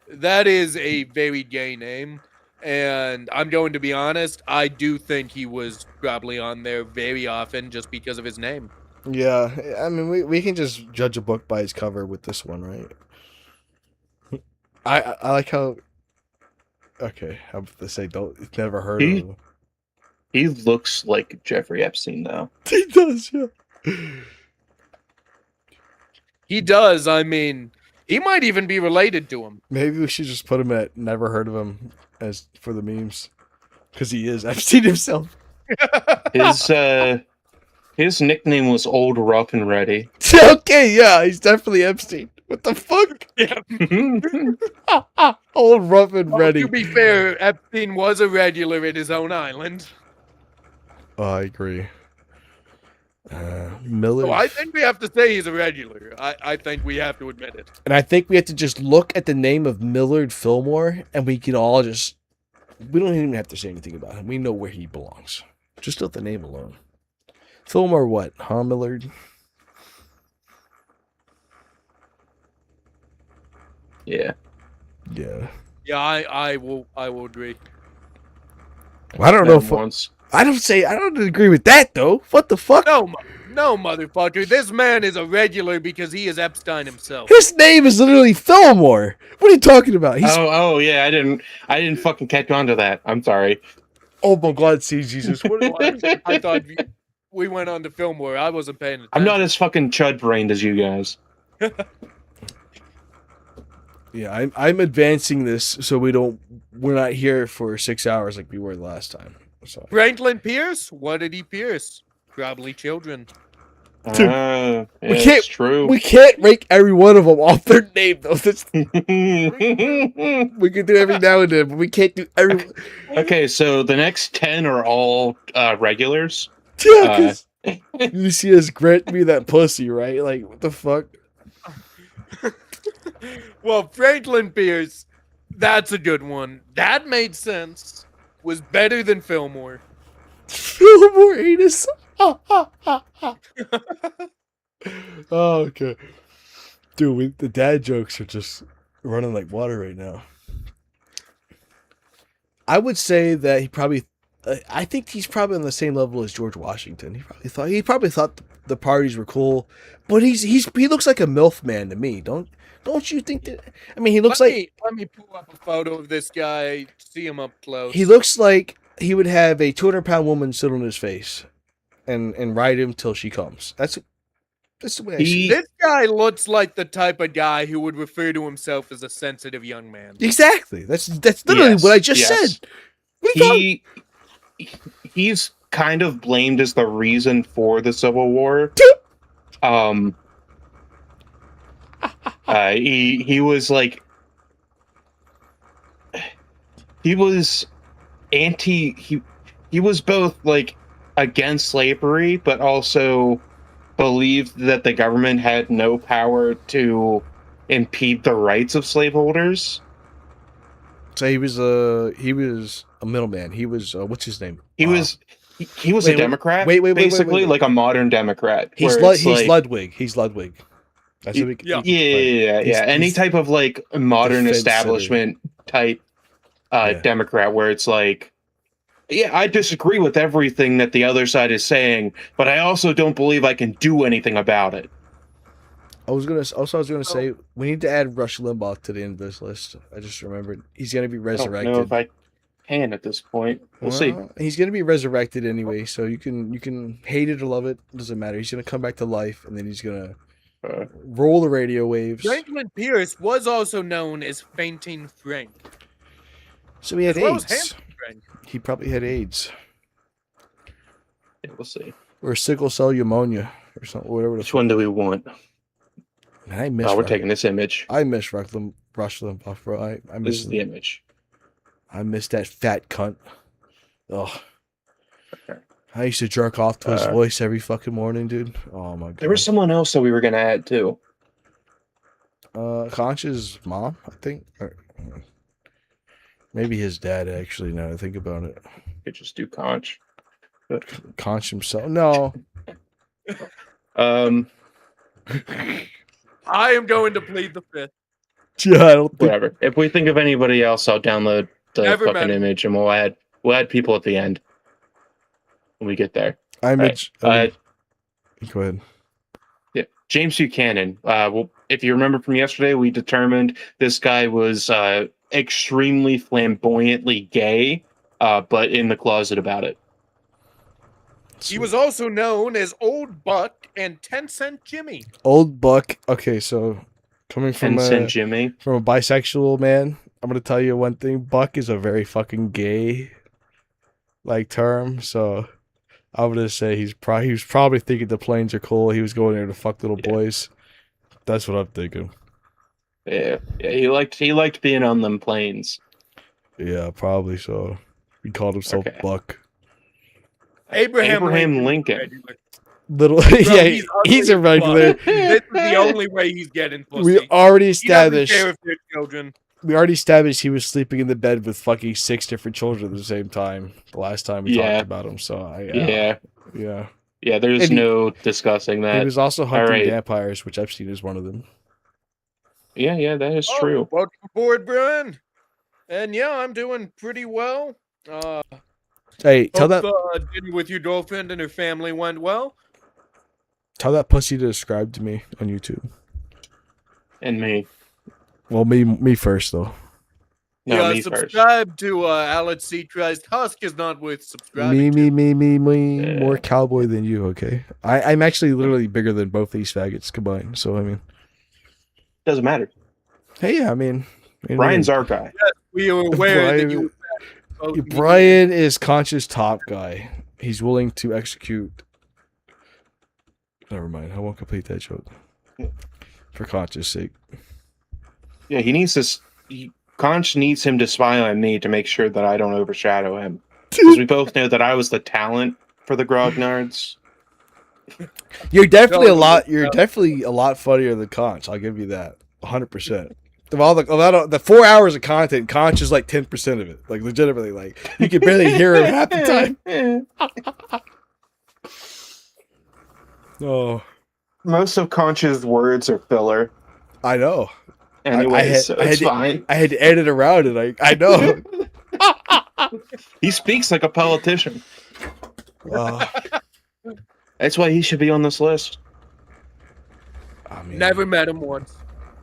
That is a very gay name. And I'm going to be honest, I do think he was probably on there very often just because of his name. Yeah, I mean, we can just judge a book by its cover with this one, right? I like how... Okay, I'm about to say, never heard of him. He looks like Jeffrey Epstein, though. He does, yeah. He does, I mean... He might even be related to him. Maybe we should just put him at never heard of him as for the memes. Because he is. I've seen himself. His nickname was Old Rough and Ready. Okay, yeah, he's definitely Epstein. What the fuck? Yeah. Old Rough and Ready. To be fair, Epstein was a regular in his own island. Oh, I agree. Millard. So I think we have to say he's a regular. I think we have to admit it. And I think we have to just look at the name of Millard Fillmore, and we can all just. We don't even have to say anything about him. We know where he belongs. Just let the name alone. Fillmore what? Huh, Millard? Yeah. Yeah. Yeah, I will agree. Well, I don't know if Once. I don't agree with that though. What the fuck? No, motherfucker. This man is a regular because he is Epstein himself. His name is literally Fillmore. What are you talking about? He's Oh yeah, I didn't fucking catch on to that. I'm sorry. oh my god, see Jesus. What I thought we went on to Fillmore. I wasn't paying attention. I'm not as fucking chud brained as you guys. Yeah, I'm advancing this so we're not here for 6 hours like we were last time. So Franklin Pierce? What did he pierce? Probably children. Dude, we can't- It's true. we can't rank every one of them off their name though. We can do every now and then, but we can't do every. Okay, so the next 10 are all regulars. Yeah, 'cause you see us grant me that pussy, right? Like what the fuck? Well, Franklin Pierce, that's a good one. That made sense. Was better than Fillmore. Fillmore anus. Oh, okay. Dude, the dad jokes are just running like water right now. I would say that he probably, I think he's probably on the same level as George Washington. He probably thought the parties were cool, but he looks like a MILF man to me. Don't you think that? I mean, he looks let me pull up a photo of this guy. See him up close. he looks like he would have a 200-pound woman sit on his face, and ride him till she comes. That's the way I see it. This guy looks like the type of guy who would refer to himself as a sensitive young man. Exactly. That's literally Yes, what I just yes. said. What are you He's kind of blamed as the reason for the Civil War. He was like, he was he was both like against slavery, but also believed that the government had no power to impede the rights of slaveholders. So he was a middleman. He was what's his name? He was a Democrat. Wait, basically like a modern Democrat. He's where it's like- Ludwig. He's Ludwig. That's what Yeah. Yeah. Any type of like modern defense establishment type Yeah. Democrat, where it's like, yeah, I disagree with everything that the other side is saying, but I also don't believe I can do anything about it. I was gonna say we need to add Rush Limbaugh to the end of this list. I just remembered he's gonna be I don't resurrected. know if I can at this point. We'll see. He's gonna be resurrected anyway, so you can hate it or love it. Doesn't matter. He's gonna come back to life, and then he's gonna roll the radio waves. Franklin Pierce was also known as Fainting Frank. So he had As well as AIDS. Handsome Frank. He probably had AIDS Yeah, we'll see. or sickle cell pneumonia or something. Whatever. Which one do we want? Man, I miss. Oh, we're Rush- taking this image. I miss Rush Limbaugh, bro. I This miss is the image. I miss that fat cunt. Ugh. Okay. I used to jerk off to his voice every fucking morning, dude. Oh my god. There was someone else that we were gonna add too. Conch's mom, I think. Or, maybe his dad, actually, now that I think about it. Could just do Conch. Conch himself. No. I am going to plead the fifth. Yeah, I don't think. Whatever. If we think of anybody else, I'll download the Never fucking mind. image and we'll add people at the end when we get there. Go ahead. Yeah, James Buchanan. Well, if you remember from yesterday, we determined this guy was extremely flamboyantly gay, but in the closet about it. He was also known as Old Buck and 10-Cent Jimmy. Old Buck. Okay, so coming from And Jimmy. from a bisexual man, I'm gonna tell you one thing. Buck is a very fucking gay like term, so I'm gonna say he was probably thinking the planes are cool. He was going there to fuck little boys. That's what I'm thinking. Yeah, he liked being on them planes. Yeah, probably so. He called himself Okay. Buck. Abraham Lincoln. Regular. Little, Bro, yeah, he's a ugly as fuck. regular. This is the only way he's getting We pussy. already He doesn't established. care if they're children. We already established he was sleeping in the bed with fucking 6 different children at the same time. The last time we Yeah. talked about him, so Yeah. yeah. Yeah, there's And he- no discussing He that. was also hunting right. vampires, which Epstein is one of them. Yeah, that is true. Welcome aboard, Brian. And yeah, I'm doing pretty well. Hey, tell Hope that dinner with your girlfriend and her family went well. pussy to subscribe to me on YouTube. And me. Well, me first though. No, yeah, me first. subscribe to Alex C. Christ. Husk is not worth subscribing to. Me. Yeah. More cowboy than you, okay? I'm actually literally bigger than both these faggots combined. So I mean, Doesn't matter. hey, I mean, Ryan's our guy. We are aware that you. Brian is conscious top guy. He's willing to execute. Never mind. I won't complete that joke. For conscious sake. Yeah, he needs this. Conch needs him to spy on me to make sure that I don't overshadow him. Because we both know that I was the talent for the Grognards. You're definitely You're definitely a lot funnier than Conch. I'll give you that. 100%. Of all the 4 hours of content, Conch is like 10% of it. Like legitimately, like you can barely hear him half the time. Oh, Most of Conch's words are filler. I know. Anyway, so it's fine. I had to edit around it. I know. He speaks like a politician. Uh, That's why he should be on this list. I mean, Never met him once.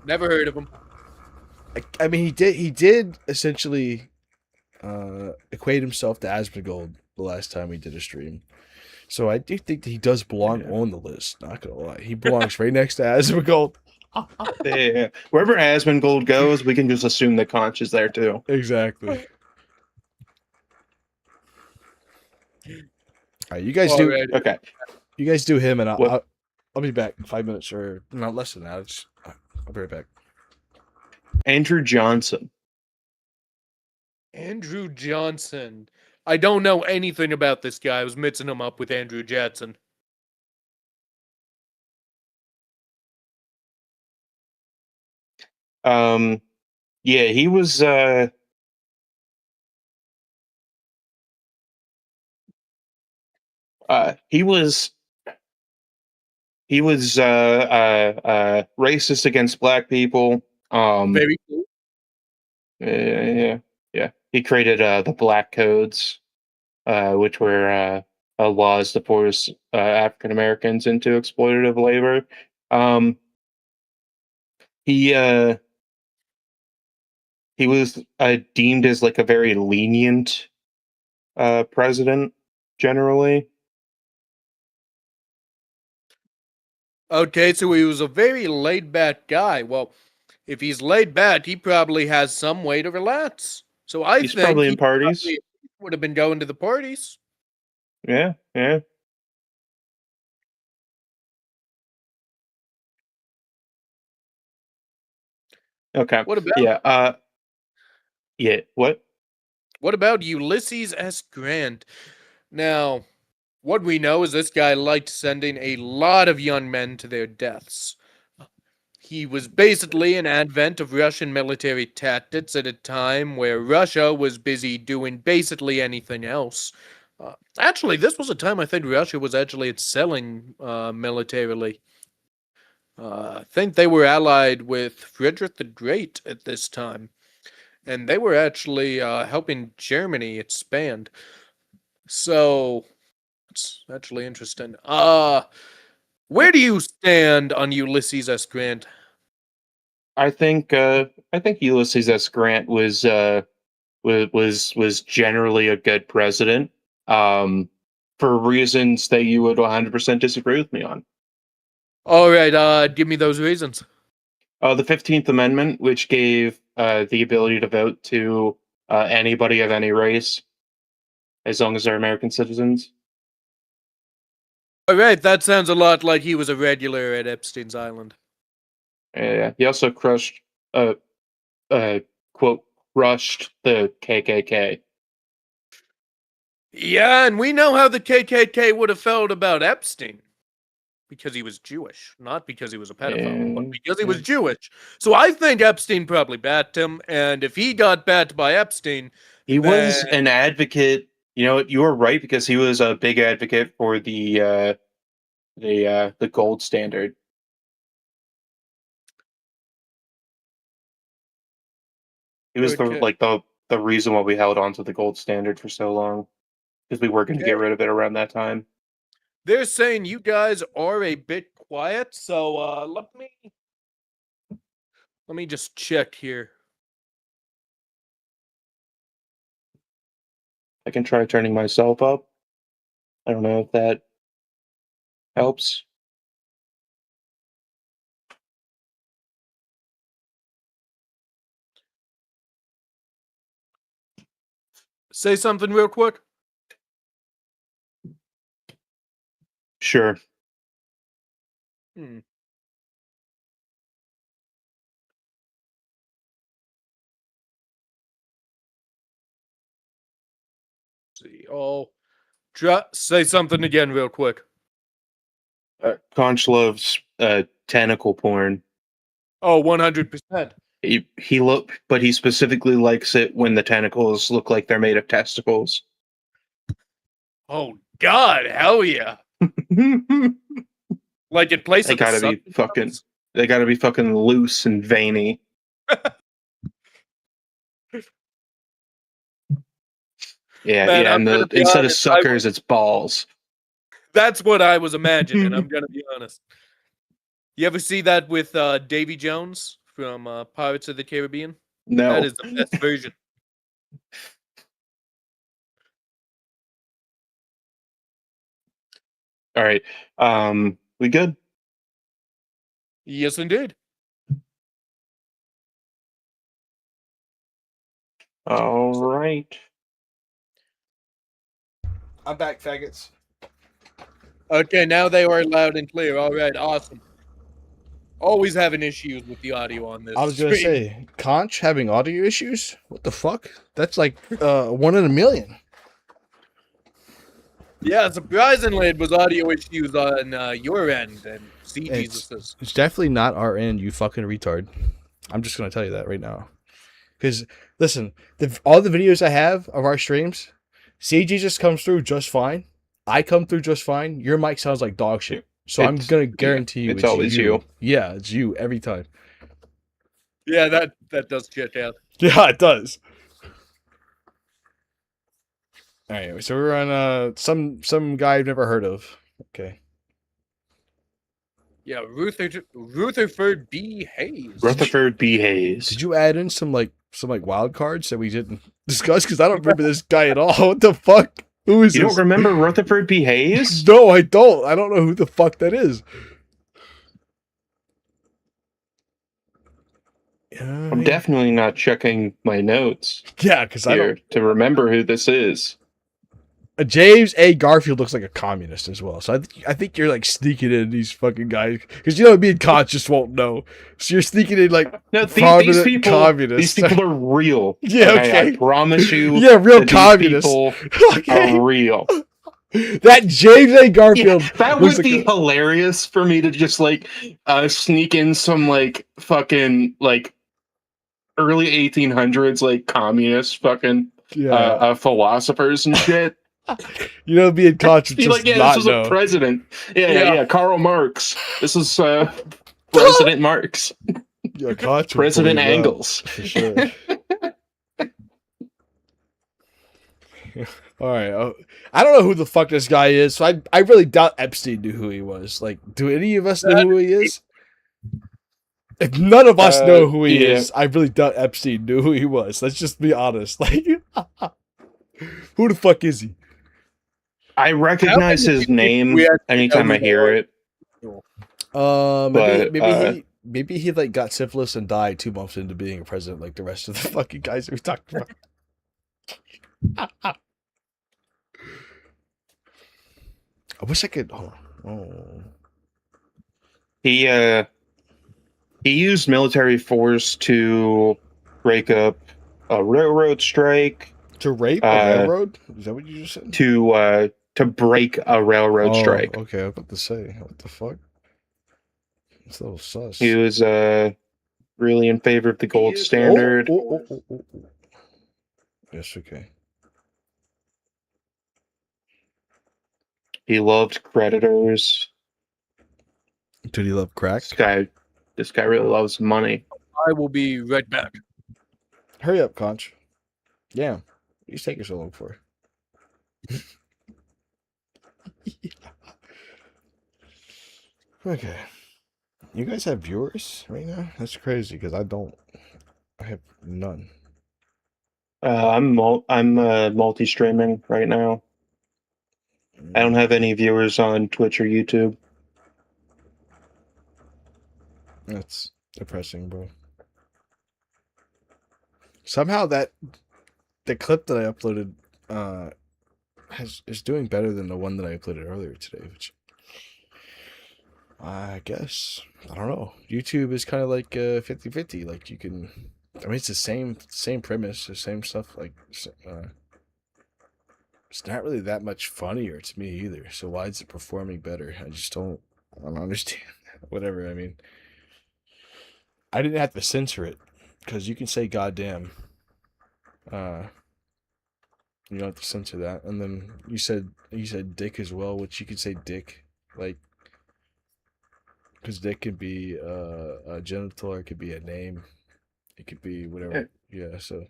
Never heard of him. I mean, he did essentially equate himself to Asmongold the last time we did a stream. So I do think that he does belong on the list. Not gonna lie, he belongs right next to Asmongold. Yeah. Wherever Asmongold goes, we can just assume that Conch is there too. Exactly. All right, you guys do. Already. Okay. You guys do him, and What? I'll be back in 5 minutes or not less than that. I'll be right back. Andrew Johnson. Andrew Johnson. I don't know anything about this guy. I was mixing him up with Andrew Jackson. Yeah, he was racist against black people. Very cool. Yeah. He created the Black Codes, which were laws to force African Americans into exploitative labor. He was deemed as like a very lenient president generally. Okay, so he was a very laid back guy. Well, if he's laid back, he probably has some way to relax. So I He's think probably in he parties. probably would have been going to the parties. Yeah. Okay. What about What? what about Ulysses S. Grant? Now, what we know is this guy liked sending a lot of young men to their deaths. He was basically an advent of Russian military tactics at a time where Russia was busy doing basically anything else. Actually, this was a time I think Russia was actually excelling militarily. I think they were allied with Frederick the Great at this time, and they were actually helping Germany expand. So it's actually interesting. Where do you stand on Ulysses S. Grant? I think Ulysses S. Grant was generally a good president. For reasons that you would 100% disagree with me on. All right, give me those reasons. The 15th Amendment, which gave the ability to vote to anybody of any race, as long as they're American citizens. All right, that sounds a lot like he was a regular at Epstein's Island. Yeah, he also crushed, quote, crushed the KKK. Yeah, and we know how the KKK would have felt about Epstein. because he was Jewish, not because he was a pedophile, but And- because he was Jewish. So I think Epstein probably backed him, and if he got backed by Epstein, He was an advocate. You know, you were right because he was a big advocate for the gold standard. He was Okay. the reason why we held on to the gold standard for so long because we were going to get rid of it around that time. they're saying you guys are a bit quiet, so let me just check here. I can try turning myself up. I don't know if that helps. Say something real quick. Sure. Hmm. See. Oh, say something again real quick. Conch loves tentacle porn. Oh, 100%. But he specifically likes it when the tentacles look like they're made of testicles. Oh God, hell yeah! Like in place They of the gotta be suction fucking. cups? They gotta be fucking loose and veiny. Yeah, Man, yeah. I'm And gonna be instead of honest, suckers, it's balls. that's what I was imagining. I'm gonna be honest. You ever see that with Davy Jones from Pirates of the Caribbean? No. That is the best version. All right. We good? Yes, indeed. All right. I'm back, faggots. Okay, now they are loud and clear. All right, awesome. Always having issues with the audio on this. I was gonna stream. say, Conch having audio issues? What the fuck? That's like 1 in a million. Yeah, surprisingly, it was audio issues on your end and see It's- Jesus's. It's definitely not our end, you fucking retard. I'm just gonna tell you that right now. Because listen, all the videos I have of our streams, CG just comes through just fine. I come through just fine. Your mic sounds like dog shit. So I'm gonna guarantee you it's always you. Yeah, it's you every time. Yeah, that does check out. Yeah, it does. Anyway, so we're on some guy I've never heard of. Okay. Yeah, Rutherford B. Hayes. Rutherford B. Hayes. Did you add in some wild cards that we didn't discuss? Because I don't remember this guy at all. What the fuck? Who is You this? don't remember Rutherford B. Hayes? No, I don't. I don't know who the fuck that is. I'm definitely not checking my notes Yeah, because I here don't. to remember who this is. James A. Garfield looks like a communist as well. So I think you're like sneaking in these fucking guys because me and Conch just won't know. So you're sneaking in like No, prominent these communists. people are real. Yeah, okay. I promise you. Yeah, real that communists. These people Okay. are real. That James A. Garfield. Yeah, that looks would like be hilarious for me to just like sneak in some like fucking like early 1800s like communist fucking yeah. philosophers and shit. Me and Conch would Be just like, yeah, not this is know. a president. Yeah. Yeah. Karl Marx. This is President Marx. Yeah, Conch would President believe that, Engels. for sure. All right. I don't know who the fuck this guy is, so I really doubt Epstein knew who he was. Like, do any of us know who he is? If none of us know who he yeah. is, I really doubt Epstein knew who he was. Let's just be honest. Like, who the fuck is he? I recognize his name anytime I hear it. Maybe he like got syphilis and died 2 months into being a president, like the rest of the fucking guys we talked about. I wish I could. Oh. He used military force to break up a railroad strike. To rape a railroad? Is that what you just said? To to break a railroad strike. Okay, I was about to say, what the fuck? It's a little sus. He was really in favor of the gold standard. Oh. Yes, okay. He loved creditors. Did he love crack? This guy really loves money. I will be right back. Hurry up, Conch. Yeah. You taking so long for? Okay. You guys have viewers right now? That's crazy because I don't. I have none. I'm multi-streaming right now. I don't have any viewers on Twitch or YouTube. That's depressing, bro. Somehow the clip that I uploaded is doing better than the one that I uploaded earlier today, which I guess I don't know. YouTube is kind of like 50-50. Like you can, I mean, it's the same premise, the same stuff. Like it's not really that much funnier to me either. So why is it performing better? I don't understand. Whatever. I mean, I didn't have to censor it because you can say goddamn. You don't have to censor that. And then you said dick as well, which you could say dick, like, because dick could be a genital or it could be a name. It could be whatever. Yeah, so.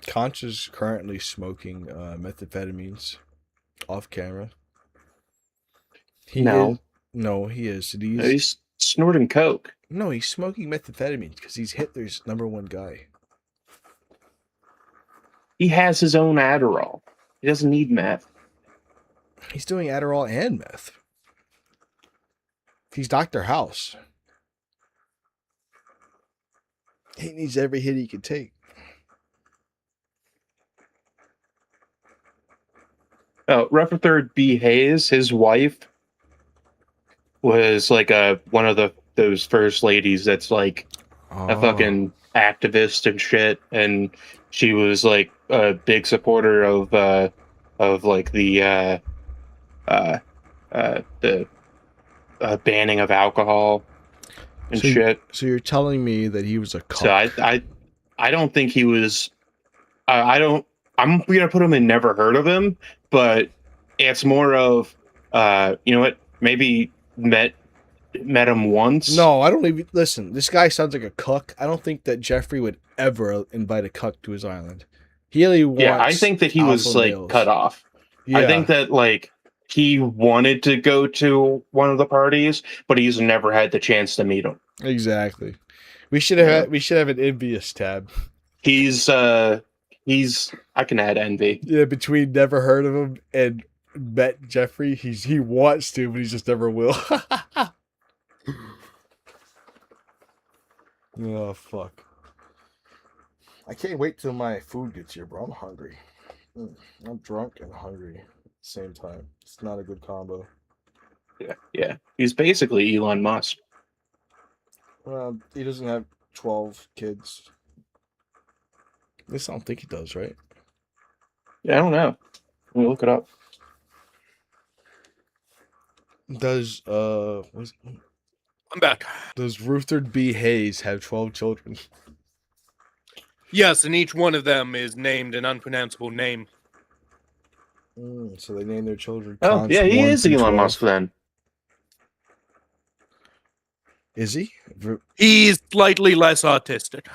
Conch is currently smoking methamphetamines off camera. He is. He's snorting coke. No, he's smoking methamphetamines because he's Hitler's #1 guy. He has his own Adderall. He doesn't need meth. He's doing Adderall and meth. He's Dr. House. He needs every hit he can take. Oh, Rutherford B. Hayes, his wife, was like one of those first ladies that's like a fucking activist and shit, and she was like a big supporter of like the banning of alcohol and shit. So you're telling me that he was a cuck. So I don't think he was. I'm gonna put him in never heard of him, but it's more of you know what? Maybe met him once. No, I don't even listen. This guy sounds like a cuck. I don't think that Jeffrey would ever invite a cuck to his island. He only wants. Yeah, I think that he was like males. cut off. Yeah. I think that like he wanted to go to one of the parties, but he's never had the chance to meet him. Exactly. We should have an envious tab. He's I can add envy. Yeah, between never heard of him and met Jeffrey, he wants to, but he just never will. Oh fuck! I can't wait till my food gets here, bro. I'm hungry. I'm drunk and hungry at the same time. It's not a good combo. Yeah. He's basically Elon Musk. Well, he doesn't have 12 kids. At least I don't think he does, right? Yeah, I don't know. Let me look it up. Does I'm back. Does Rutherford B. Hayes have 12 children? Yes, and each one of them is named an unpronounceable name. So they name their children. Oh, yeah, he is Elon Musk then. Is he? He's slightly less autistic,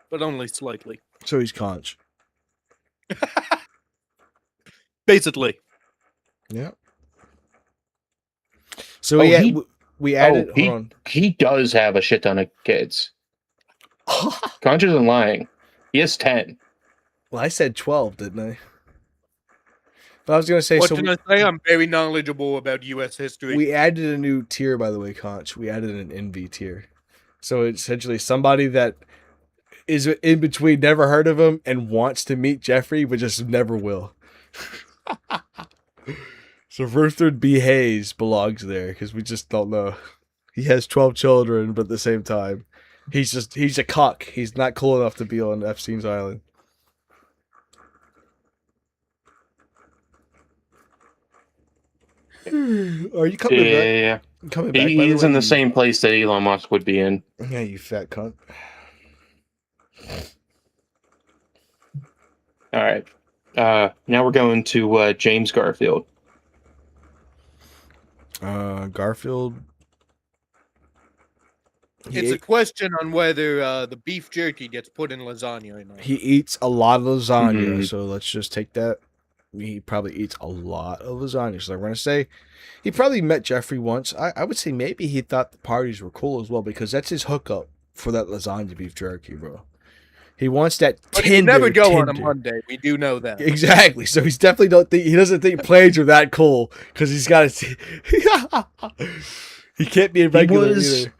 but only slightly. So he's Conch. Basically. Yeah. So we added. Hold on. He does have a shit ton of kids. Conch isn't lying. He has 10. Well, I said 12, didn't I? But I was going to say... What did I say? I'm very knowledgeable about U.S. history. We added a new tier, by the way, Conch. We added an envy tier. So it's essentially somebody that is in between, never heard of him, and wants to meet Jeffrey, but just never will. So Rutherford B. Hayes belongs there, because we just don't know. He has 12 children, but at the same time, he's a cuck. He's not cool enough to be on Epstein's island. Are you coming back? Yeah. Coming back? By He's the way, in the you- same place that Elon Musk would be in. Yeah, you fat cunt. All right. Now we're going to James Garfield. Garfield. It's a question on whether the beef jerky gets put in lasagna or not. He eats a lot of lasagna, Mhm. so let's just take that. He probably eats a lot of lasagna. So I'm going to say he probably met Jeffrey once. I would say maybe he thought the parties were cool as well because that's his hookup for that lasagna beef jerky, bro. He wants that But Tinder. he'd never go on a Tinder. Monday. We do know that. Exactly. So he's definitely he doesn't think planes are that cool because he's got to. He can't be a regular either.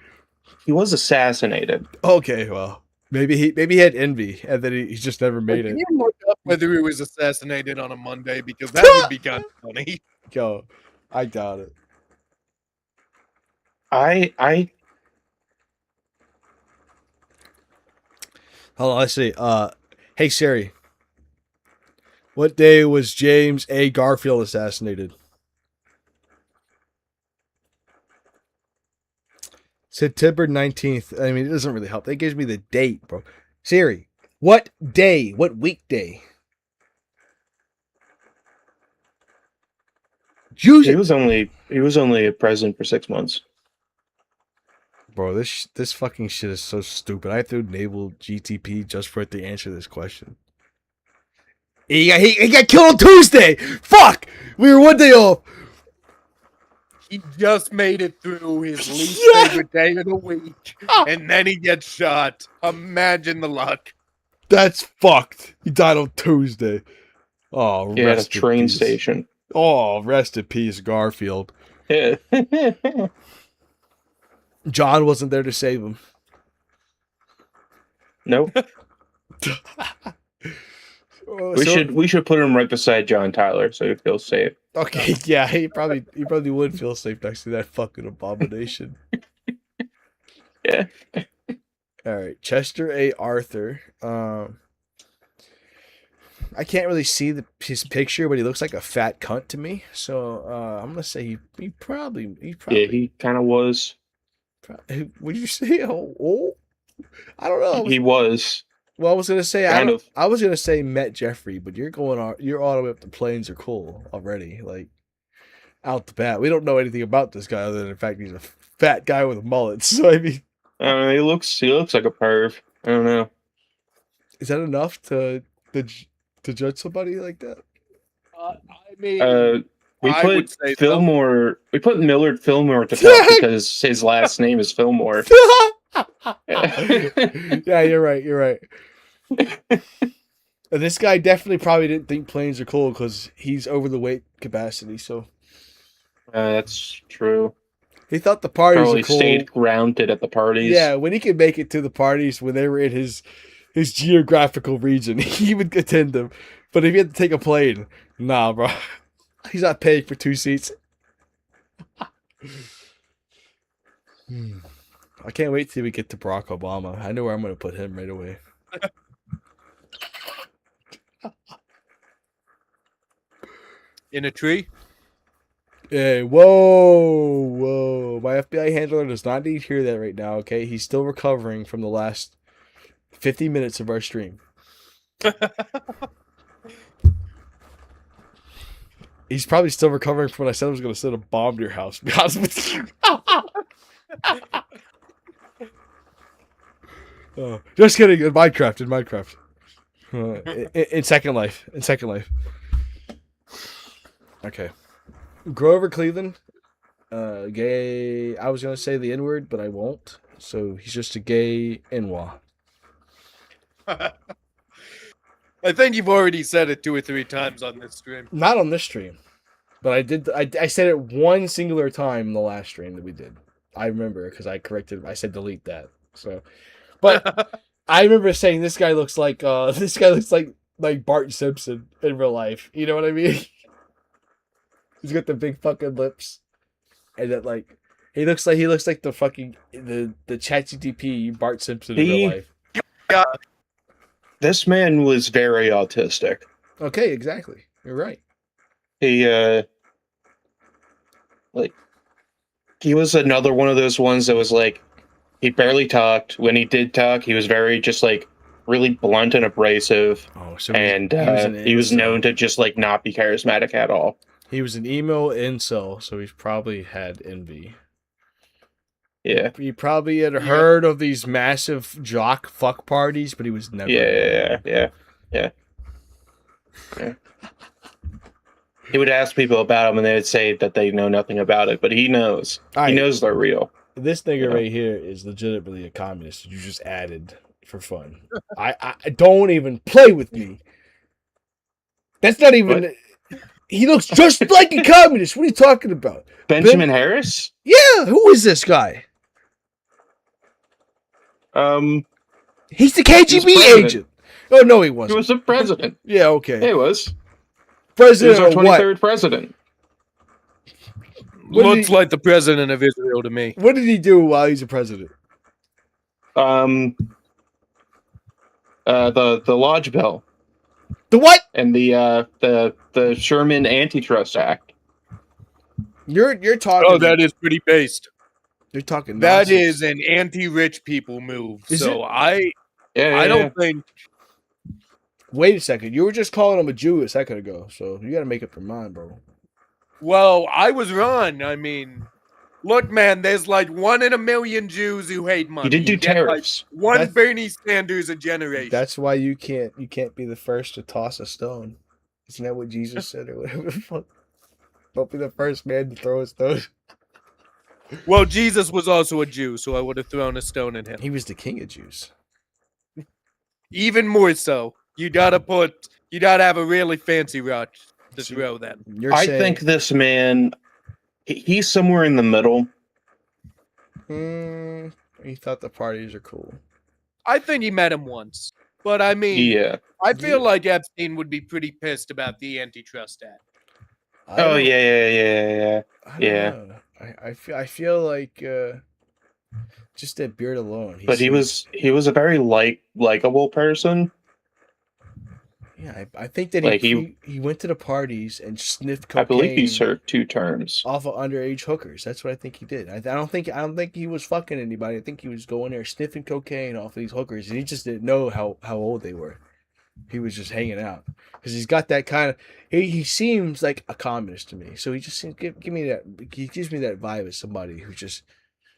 He was assassinated. Okay, well, maybe he had envy and then he just never made Can it. you look up whether he was assassinated on a Monday? Because that would be kind of funny. Yo, I doubt it. I Hold on, let's see. Hey Siri, what day was James A. Garfield assassinated? September 19th. I mean, it doesn't really help. That gives me the date, bro. Siri, what day? What weekday? Use he it. was only a president for 6 months. Bro, this fucking shit is so stupid. I threw Naval GTP just for it to answer this question. He got killed on Tuesday! Fuck! We were one day off. He just made it through his least Yeah. favorite day of the week, and then he gets shot. Imagine the luck. That's fucked. He died on Tuesday. Oh, Yeah, at a rest in train peace. station. Oh, rest in peace, Garfield. Yeah. John wasn't there to save him. Nope. We should put him right beside John Tyler so he feels safe. Okay, yeah, he probably would feel safe next to that fucking abomination. Yeah. All right, Chester A. Arthur. I can't really see his picture, but he looks like a fat cunt to me. So I'm gonna say he probably. Yeah, he kind of was. Would you say? Oh, I don't know. He was. Well, I was gonna say Kind of. I was gonna say met Jeffrey, but you're all the way up to planes are cool already. Like out the bat, we don't know anything about this guy other than the fact he's a fat guy with a mullet. So I mean, He looks like a perv. I don't know. is that enough to judge somebody like that? I mean, We I put would say so. Fillmore. We put Millard Fillmore to top because his last name is Fillmore. Yeah, you're right. And this guy definitely probably didn't think planes are cool because he's over the weight capacity. So That's true. he thought the parties Probably were cool. stayed grounded at the parties. Yeah, when he could make it to the parties when they were in his geographical region, he would attend them. But if he had to take a plane, nah, bro, he's not paying for 2 seats. I can't wait till we get to Barack Obama. I know where I'm going to put him right away. in a tree. Hey, whoa. My FBI handler does not need to hear that right now, okay? He's still recovering from the last 50 minutes of our stream. He's probably still recovering from when I said I was going to send a bomb to your house, to be honest with you. Just kidding. In Minecraft. In Second Life. Okay. Grover Cleveland. Gay. I was going to say the N-word, but I won't. So he's just a gay N-wa. I think you've already said it 2 or 3 times on this stream. Not on this stream. But I said it one singular time in the last stream that we did. I remember because I said delete that. So, but I remember saying this guy looks like Bart Simpson in real life. You know what I mean? He's got the big fucking lips and that like He looks like the fucking the ChatGPT Bart Simpson in real He- life. This man was very autistic. Okay, exactly. You're right. He like he was another one of those ones that was like he barely talked. When he did talk, he was very just like really blunt and abrasive, Oh, so and he was known to just like not be charismatic at all. He was an emo incel, so he's probably had envy. Yeah, He probably had heard of these massive jock fuck parties, but he was never. yeah. He would ask people about them, and they would say that they know nothing about it, but he knows. He knows they're real. This nigga Yeah. right here is legitimately a communist. You just added for fun. I don't even play with me. That's not even. What? He looks just like a communist. What are you talking about? Benjamin Harris? Yeah, who is this guy? He's the KGB president. agent. Oh no, he He wasn't. was the president. Yeah, okay. He was. He President was our of what? 23rd president. What did Looks he- like the president of Israel to me. What did he do while he's a president? The Lodge Bill The what? and the Sherman Antitrust Act. You're talking. Oh, that is pretty based. You're talking. That nonsense. is an anti-rich people move. Is So it? Yeah, I don't think. Wait a second. You were just calling him a Jew a second ago, so you got to make up your mind, bro. Well, I was wrong. I mean, look, man, there's like 1 in a million Jews who hate money. He did do You get, like, tariffs. one That's- Bernie Sanders a generation. That's why you can't be the first to toss a stone. Isn't that what Jesus said or whatever the fuck? Don't be the first man to throw a stone. Well, Jesus was also a Jew, so I would have thrown a stone at him. He was the king of Jews. Even more so. You gotta have a really fancy rock to throw that. You're I saying, think this man, he's somewhere in the middle. he thought the parties are cool. I think he met him once. But I mean, Yeah. I feel like Epstein would be pretty pissed about the antitrust act. I Oh don't- yeah. I don't yeah. know. I feel like just that beard alone. But he was a very likable person. Yeah, I think that Like, he went to the parties and sniffed I cocaine. believe he served 2 terms. Off of underage hookers. That's what I think he did. I don't think he was fucking anybody. I think he was going there sniffing cocaine off of these hookers, and he just didn't know how old they were. He was just hanging out because he's got that kind of. He seems like a communist to me. So he just seems, give me that. He gives me that vibe as somebody who just.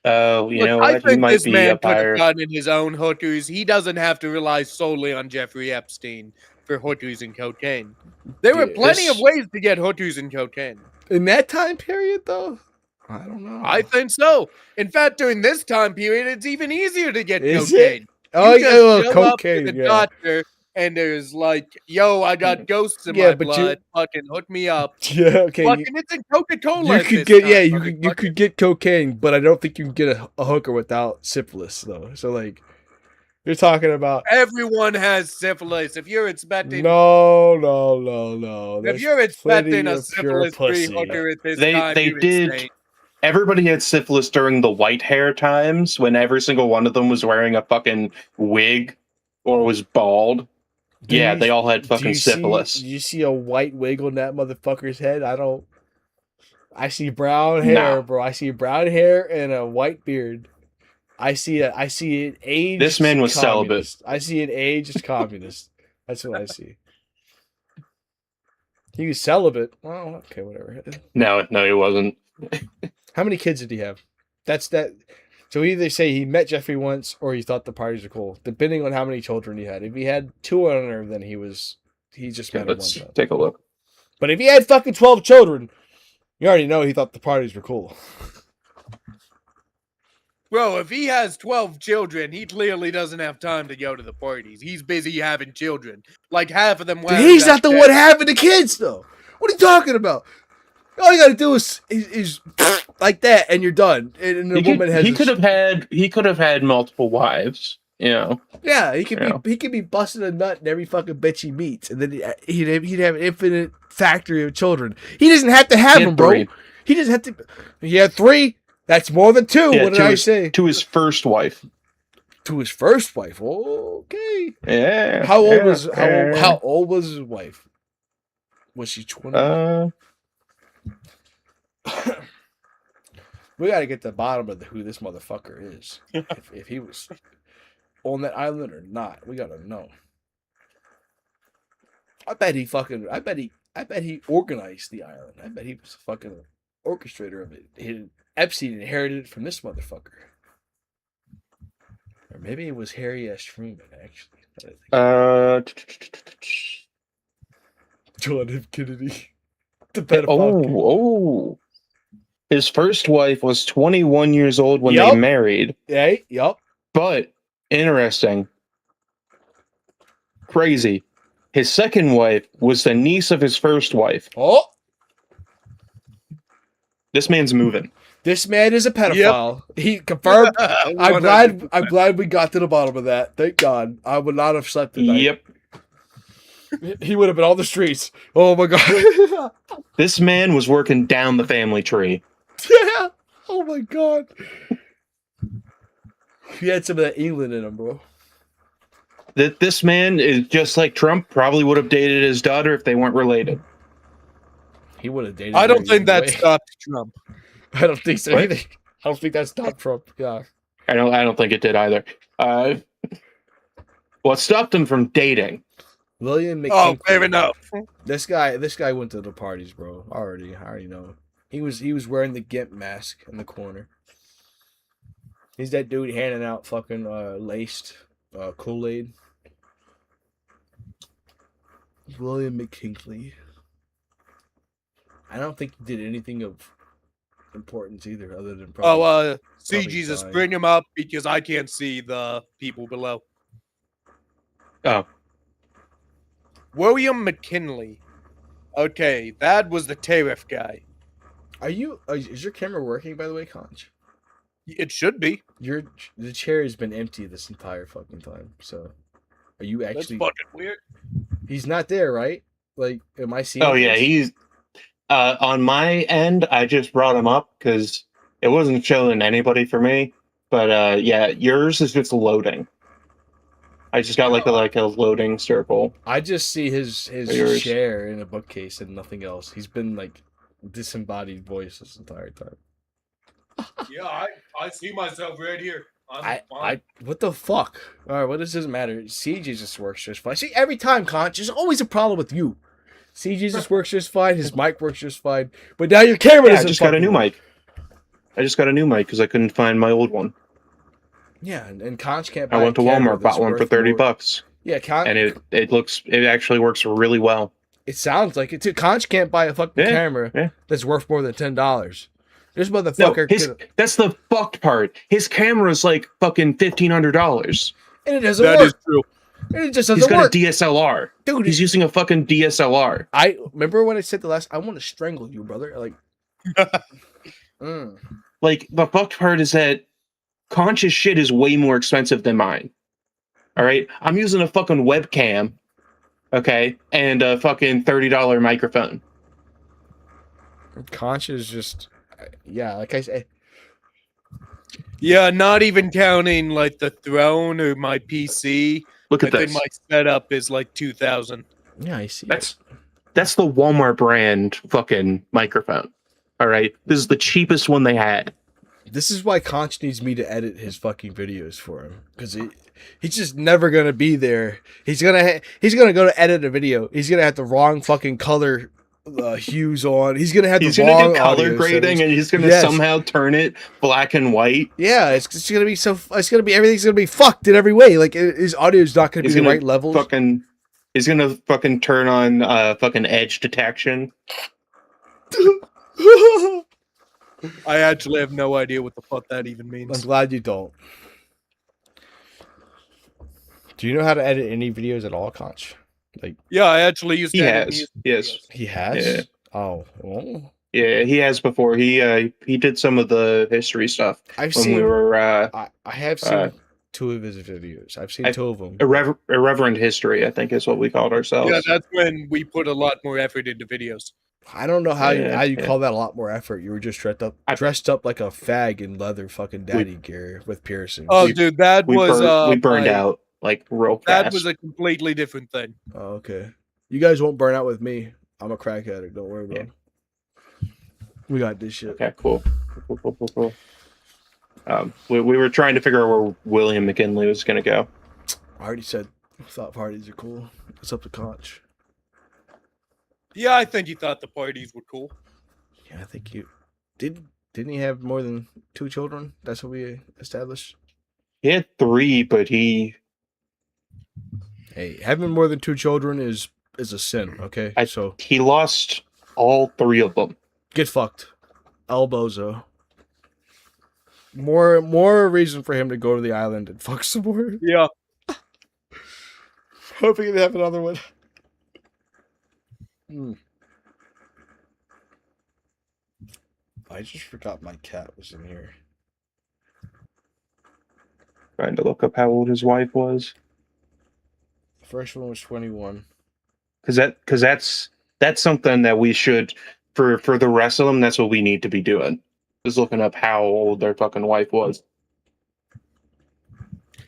Oh, you Look, know I what? He think might this be man a could have pirate. gotten his own hookers. He doesn't have to rely solely on Jeffrey Epstein for hookers and cocaine. There were Yeah, plenty of this- ways to get hookers and cocaine. In that time period, though, I don't know. I think so. In fact, during this time period, it's even easier to get Is cocaine. it? Oh, You just yeah, show up to cocaine. the Yeah. doctor, and there's like, yo, I got ghosts in Yeah, my but blood. Fucking hook me up. Yeah. Okay. Fucking, it's in Coca-Cola. You at could this get time, you could get cocaine, but I don't think you can get a hooker without syphilis though. So like, you're talking about Everyone has syphilis. If you're expecting, no. if There's you're expecting plenty a of pure syphilis-free pussy. hooker at this They time, you're did. insane. Everybody had syphilis during the white hair times when every single one of them was wearing a fucking wig or was bald. Do Yeah, you- they all had do fucking you see- syphilis. Do you see a white wig on that motherfucker's head? I don't. I see brown hair, No. bro. I see brown hair and a white beard. I see an aged. This man was celibate. communist. I see an aged communist. That's what I see. He was celibate. Oh, okay, whatever. No, he wasn't. How many kids did he have? That's that. So either say he met Jeffrey once, or he thought the parties are cool, depending on how many children he had. If he had 2 on her, then he just Okay, met her one let's time. take a look. But if he had fucking 12 children, you already know he thought the parties were cool. Bro, if he has 12 children, he clearly doesn't have time to go to the parties. He's busy having children. Like half of them. Dude, he's not the one having the kids, though. What are you talking about? All you gotta do is like that, and you're done. And the woman has. He could have had multiple wives. You know. Yeah, he could Yeah. be busting a nut in every fucking bitch he meets, and then he'd have an infinite factory of children. He doesn't have to have He had them, bro. 3. He doesn't have to. He had 3. That's more than two. Yeah, what did to I his, say? To his first wife. To his first wife. Okay. Yeah. How old yeah. was his wife? Was she 20? We got to get to the bottom of who this motherfucker is. if he was on that island or not, we got to know. I bet he organized the island. I bet he was a fucking orchestrator of it. Epstein inherited it from this motherfucker. Or maybe it was Harry S. Truman, actually. John F. Kennedy. The pedophile king. Oh. His first wife was 21 years old when they married. Hey, yup. But, interesting. Crazy. His second wife was the niece of his first wife. Oh! This man's moving. This man is a pedophile. Yep. He confirmed. I'm glad we got to the bottom of that. Thank God. I would not have slept tonight. Yep. He would have been on the streets. Oh my God. This man was working down the family tree. Yeah. Oh my God. He had some of that England in him, bro. That this man is just like Trump. Probably would have dated his daughter if they weren't related. He would have dated. I don't think that stopped Trump. I don't think so either. I don't think that stopped Trump. Yeah. I don't think it did either. What stopped him from dating? William McKinley. Oh, fair enough. This guy went to the parties, bro. I already know. He was wearing the GIMP mask in the corner. He's that dude handing out fucking laced Kool-Aid. William McKinley. I don't think he did anything of importance either, other than probably. See, Jesus, bring him up because I can't see the people below. Oh. William McKinley. Okay, that was the tariff guy. Is your camera working, by the way, Conch? It should be. The chair has been empty this entire fucking time. So, are you actually? That's fucking weird. He's not there, right? Like, am I seeing? Oh yeah, he's on my end. I just brought him up because it wasn't showing anybody for me. But yeah, yours is just loading. I just got like a loading circle. I just see his chair in a bookcase and nothing else. He's been like disembodied voice this entire time. Yeah, I see myself right here. What the fuck? All right, what does this matter? CG just works just fine. See, every time, Conch, there's always a problem with you. CG just works just fine. His mic works just fine. But now your camera doesn't. I just got a new mic. I just got a new mic because I couldn't find my old one. Yeah, and Conch can't buy I went to Walmart, bought one for $30. Yeah, Conch. And it actually works really well. It sounds like it too. Conch can't buy a fucking camera that's worth more than $10. This motherfucker. No, that's the fucked part. His camera's like fucking $1,500. And it doesn't work. That is true. And it just doesn't work. He's got a DSLR. Dude, he's using a fucking DSLR. I remember when I said I want to strangle you, brother. Like, Like, the fucked part is that Conch's shit is way more expensive than mine. All right? I'm using a fucking webcam, okay, and a fucking $30 microphone. Conch is just, yeah, like I said. Yeah, not even counting like the throne or my PC. Look at this. My setup is like 2,000. Yeah, I see. That's the Walmart brand fucking microphone. All right, this is the cheapest one they had. This is why Conch needs me to edit his fucking videos for him, because he's just never gonna be there. He's gonna go to edit a video. He's gonna have the wrong fucking color hues on. He's gonna have the wrong do color grading, and he's gonna somehow turn it black and white. Yeah, it's gonna be everything's gonna be fucked in every way. Like his audio's not gonna be the right levels. He's gonna fucking turn on fucking edge detection. I actually have no idea what the fuck that even means. I'm glad you don't. Do you know how to edit any videos at all, Conch? Like, yeah, I actually used to edit music. Yes. He has? Yeah. Oh. Yeah, he has before. He did some of the history stuff. I have seen two of his videos. I've seen two of them. Irreverent history, I think, is what we called ourselves. Yeah, that's when we put a lot more effort into videos. I don't know how Yeah, you yeah. call that a lot more effort. You were just dressed up like a fag in leather fucking daddy gear with piercings. Oh, We- dude, that was we burned my out like real that fast. was a completely different thing. Oh, okay. You guys won't burn out with me. I'm a crack addict. Don't worry, bro. Yeah. We got this shit. Okay, cool. Cool. We were trying to figure out where William McKinley was going to go. I already said thought parties are cool. It's up to Conch. Yeah, I think he thought the parties were cool. Yeah, I think you didn't he have more than 2 children? That's what we established. He had 3, but he Hey, having more than 2 children is a sin. Okay, so lost all 3 of them. get fucked, Elbozo. More reason for him to go to the island and fuck some more. Yeah. Hoping to have another one. I just forgot my cat was in here. Trying to look up how old his wife was. The first one was 21. Because that's something that we should for the rest of them. That's what we need to be doing. Is looking up how old their fucking wife was.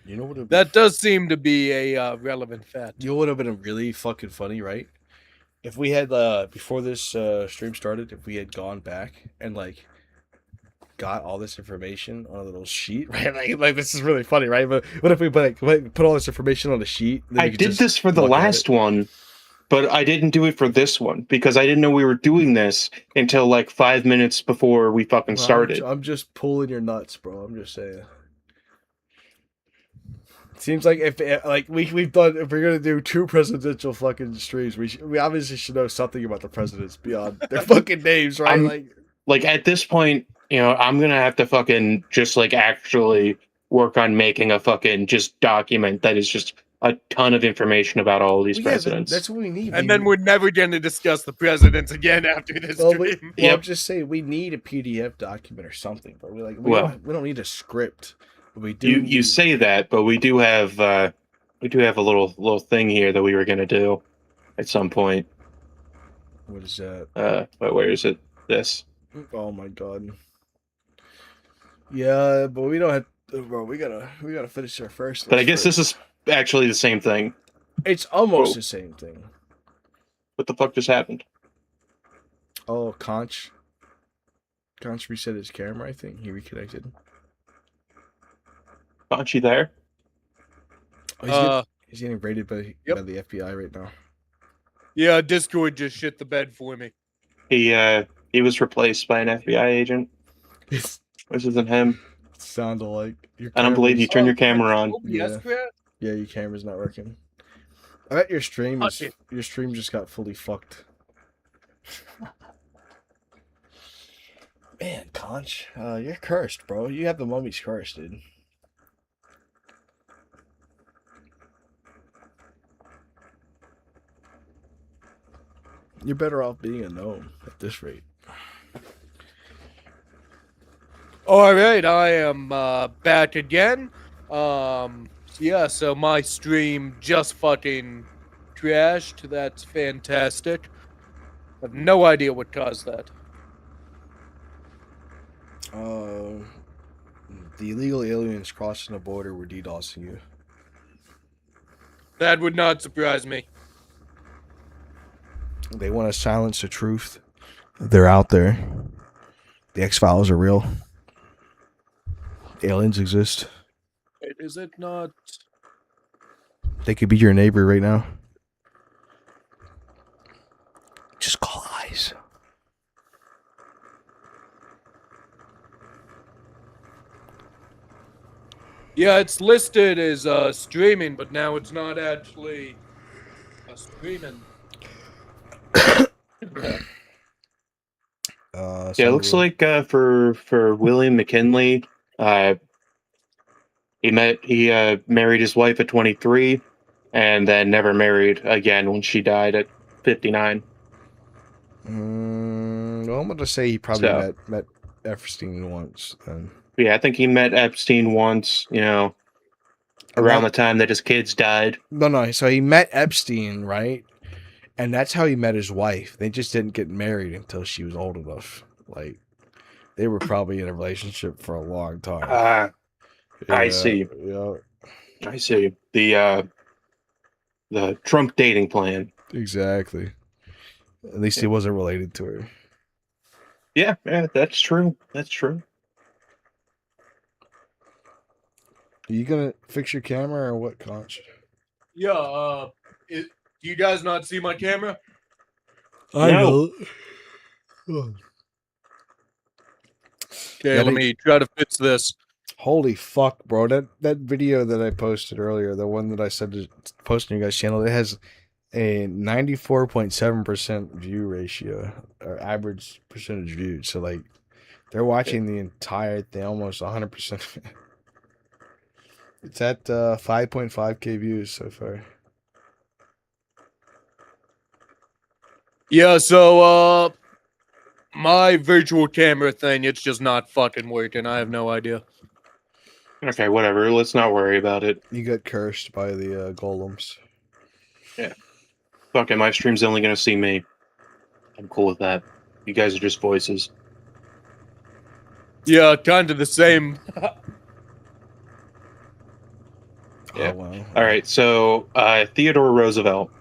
You know what? That does seem to be a relevant fact. You know what would have been really fucking funny, right? If we had before this stream started, if we had gone back and like got all this information on a little sheet, right? Like this is really funny, right? But what if we put all this information on a sheet? And then I you could did just this for the look at last it? one, but I didn't do it for this one because I didn't know we were doing this until like 5 minutes before we fucking Well, started. I'm just pulling your nuts, bro. I'm just saying. Seems like if we've done, if we're gonna do 2 presidential fucking streams, we obviously should know something about the presidents beyond their fucking names, right? Like at this point, you know, I'm gonna have to fucking just like actually work on making a fucking just document that is just a ton of information about all of these presidents. That's what we need. And then we're never going to discuss the presidents again after this stream. I'm just saying we need a PDF document or something, but we don't need a script. We do. You say that, but we do have a little thing here that we were gonna do at some point. What is that? But where is it? This. Oh my god. Yeah, but we don't have. Bro, we gotta finish our first. But I guess this is actually the same thing. It's almost the same thing. What the fuck just happened? Oh, Conch reset his camera. I think he reconnected. Aren't you there? Oh, he's getting raided by the FBI right now. Yeah, Discord just shit the bed for me. He was replaced by an FBI agent. This isn't him. Sounded like I don't believe you. Turn your camera on. Yes, yeah, your camera's not working. I bet your stream just got fully fucked. Man, Conch, you're cursed, bro. You have the mummy's curse, dude. You're better off being a gnome at this rate. All right, I am back again. Yeah, so my stream just fucking crashed. That's fantastic. I have no idea what caused that. The illegal aliens crossing the border were DDoSing you. That would not surprise me. They want to silence the truth. They're out there. The X-Files are real. Aliens exist. Is it not? They could be your neighbor right now. Just call eyes. Yeah, it's listed as streaming, but now it's not actually streaming. Yeah, it looks like for William McKinley, he married his wife at 23, and then never married again when she died at 59. Well, I'm going to say he probably met Epstein once. Then. Yeah, I think he met Epstein once, you know, around the time that his kids died. No. So he met Epstein, right? And that's how he met his wife. They just didn't get married until she was old enough. Like, they were probably in a relationship for a long time. I see. Yeah, I see. The Trump dating plan. exactly. At least he wasn't related to her. Yeah, that's true. That's true. Are you gonna fix your camera or what, Conch? Yeah, do you guys not see my camera? I No. know. Okay, Yeah, let me try to fix this. Holy fuck, bro! That video that I posted earlier, the one that I said to post on your guys' channel, it has a 94.7% view ratio or average percentage viewed. So like, they're watching the entire thing, almost 100%. It's at 5.5K views so far. Yeah, so my virtual camera thing, it's just not fucking working. I have no idea. Okay, whatever. Let's not worry about it. You got cursed by the golems. Yeah. Fuck it, my stream's only gonna see me. I'm cool with that. You guys are just voices. Yeah, kind of the same. Yeah. Oh, wow. All right, so Theodore Roosevelt.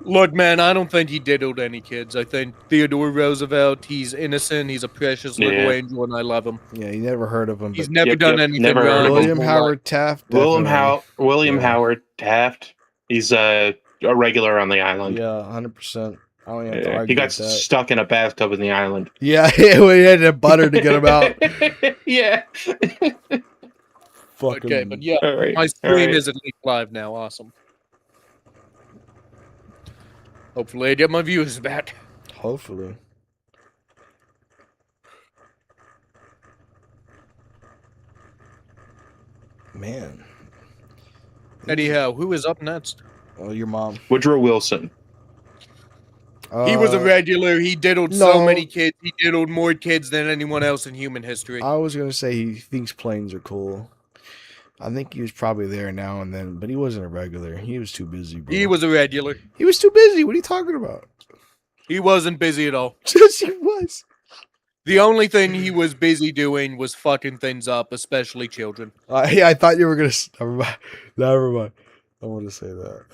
Look, man, I don't think he diddled any kids. I think Theodore Roosevelt, he's innocent. He's a precious little Yeah. angel, and I love him. Yeah, you never heard of him. He's But never done anything never heard wrong. of him. William his whole life. Howard Taft. William definitely. Yeah. Howard Taft. He's a regular on the island. Yeah, 100%. I don't even have to Yeah, argue he got with that. stuck in a bathtub in the island. Yeah, we had to butter to get him out. Yeah. Fucking. Okay, but yeah, All right. my all stream right. is at least live now. Awesome. Hopefully, I get my views back. Hopefully. Man. Anyhow, who is up next? Oh, your mom. Woodrow Wilson. He was a regular. He diddled no. so many kids. He diddled more kids than anyone else in human history. I was gonna say he thinks planes are cool. I think he was probably there now and then, but he wasn't a regular. He was too busy, bro. He was a regular. He was too busy. What are you talking about? He wasn't busy at all. Yes, he was. The only thing he was busy doing was fucking things up, especially children. Yeah, I thought you were gonna. Never mind. Never mind. I want to say that.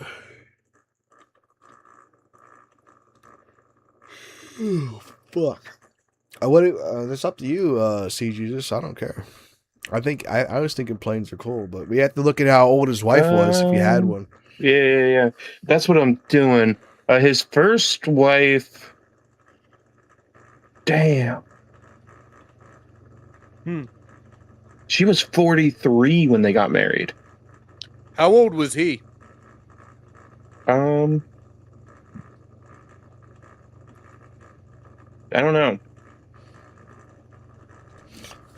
Oh, fuck. That's up to you, C. Jesus. I don't care. I think I was thinking planes are cool, but we have to look at how old his wife was if he had one. Yeah. That's what I'm doing. His first wife. Damn. She was 43 when they got married. How old was he? I don't know.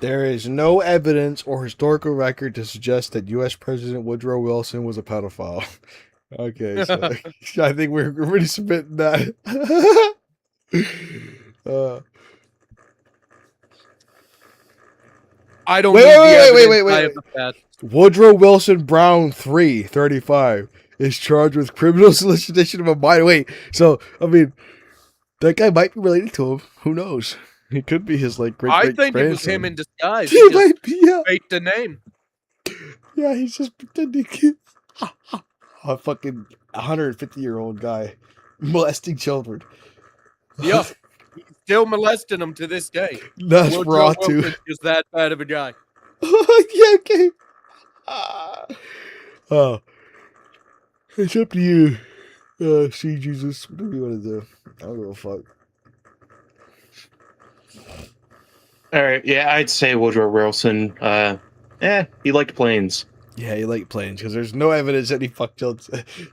There is no evidence or historical record to suggest that U.S. President Woodrow Wilson was a pedophile. Okay, so I think we're really submitting that. I don't Wait, need the wait, evidence. wait. I have the facts. Woodrow Wilson Brown 3, 35, is charged with criminal solicitation of a minor. Wait, so, I mean, that guy might be related to him. Who knows? He could be his, like, great I grandson. think it was him in disguise. He He just might be, yeah. faked the name. Yeah, he's just pretending. A fucking 150-year-old guy molesting children. Yeah. He's still molesting them to this day. That's Woodrow raw, Wilson too. is that bad of a guy. Yeah, okay. Oh. It's up to you. See, Jesus. What do you want to do? I don't give a fuck. All right, yeah, I'd say Woodrow Wilson. He liked planes. Yeah, he liked planes because there's no evidence that he fucked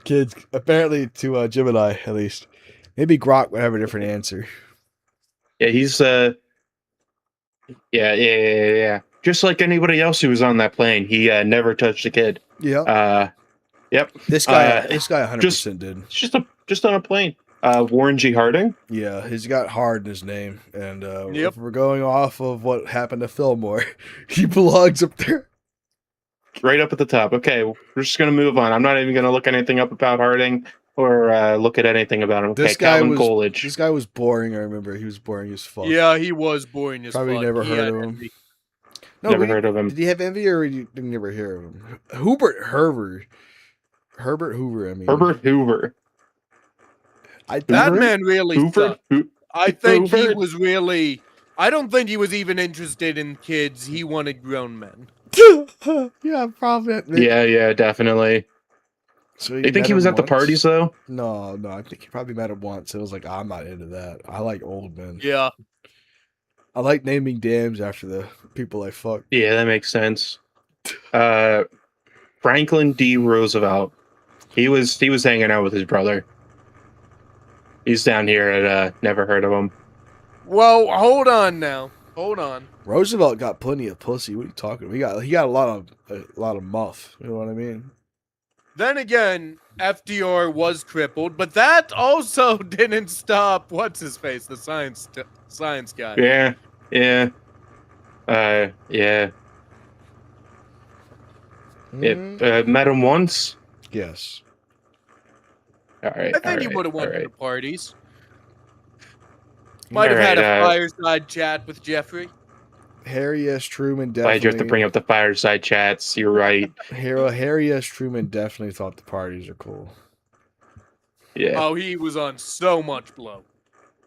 kids. Apparently, to Gemini, at least. Maybe Grok would have a different answer. Yeah, he's yeah. Just like anybody else who was on that plane, he never touched a kid. Yeah. Yep. This guy 100% did. It's just on a plane. Warren G. Harding. Yeah, he's got hard in his name, and Yep. if we're going off of what happened to Fillmore, he belongs up there. Right up at the top. Okay, we're just gonna move on. I'm not even gonna look anything up about Harding. or look at anything about him. This Okay, guy Calvin was Coolidge. this guy was boring. I remember he was boring as fuck. Yeah, he was boring as Probably fuck. never He heard had of him. envy. No, Never heard of him. Did he have envy or you didn't ever hear of him? Herbert Hoover. I mean, Herbert Hoover. That Hoover? man really Hoover? sucked. I think he Hoover? was really. I don't think he was even interested in kids. He wanted grown men. yeah, probably. Yeah, definitely. So You think he was at the parties though? No, I think he probably met him once. It was like, I'm not into that. I like old men. Yeah. I like naming dams after the people I fuck. Yeah, that makes sense. Franklin D. Roosevelt. He was hanging out with his brother. He's down here at never heard of him. Well, hold on now. Hold on. Roosevelt got plenty of pussy. What are you talking about? He got a lot of muff. You know what I mean? Then again, FDR was crippled, but that also didn't stop what's his face, the science guy. Yeah. Yeah. Met him once. Yes. All right. I think he would have went to right. the parties. Might have had a fireside chat with Jeffrey. Harry S. Truman Why'd definitely. you have to bring up the fireside chats? You're right. Harry S. Truman definitely thought the parties are cool. Yeah. Oh, he was on so much blow.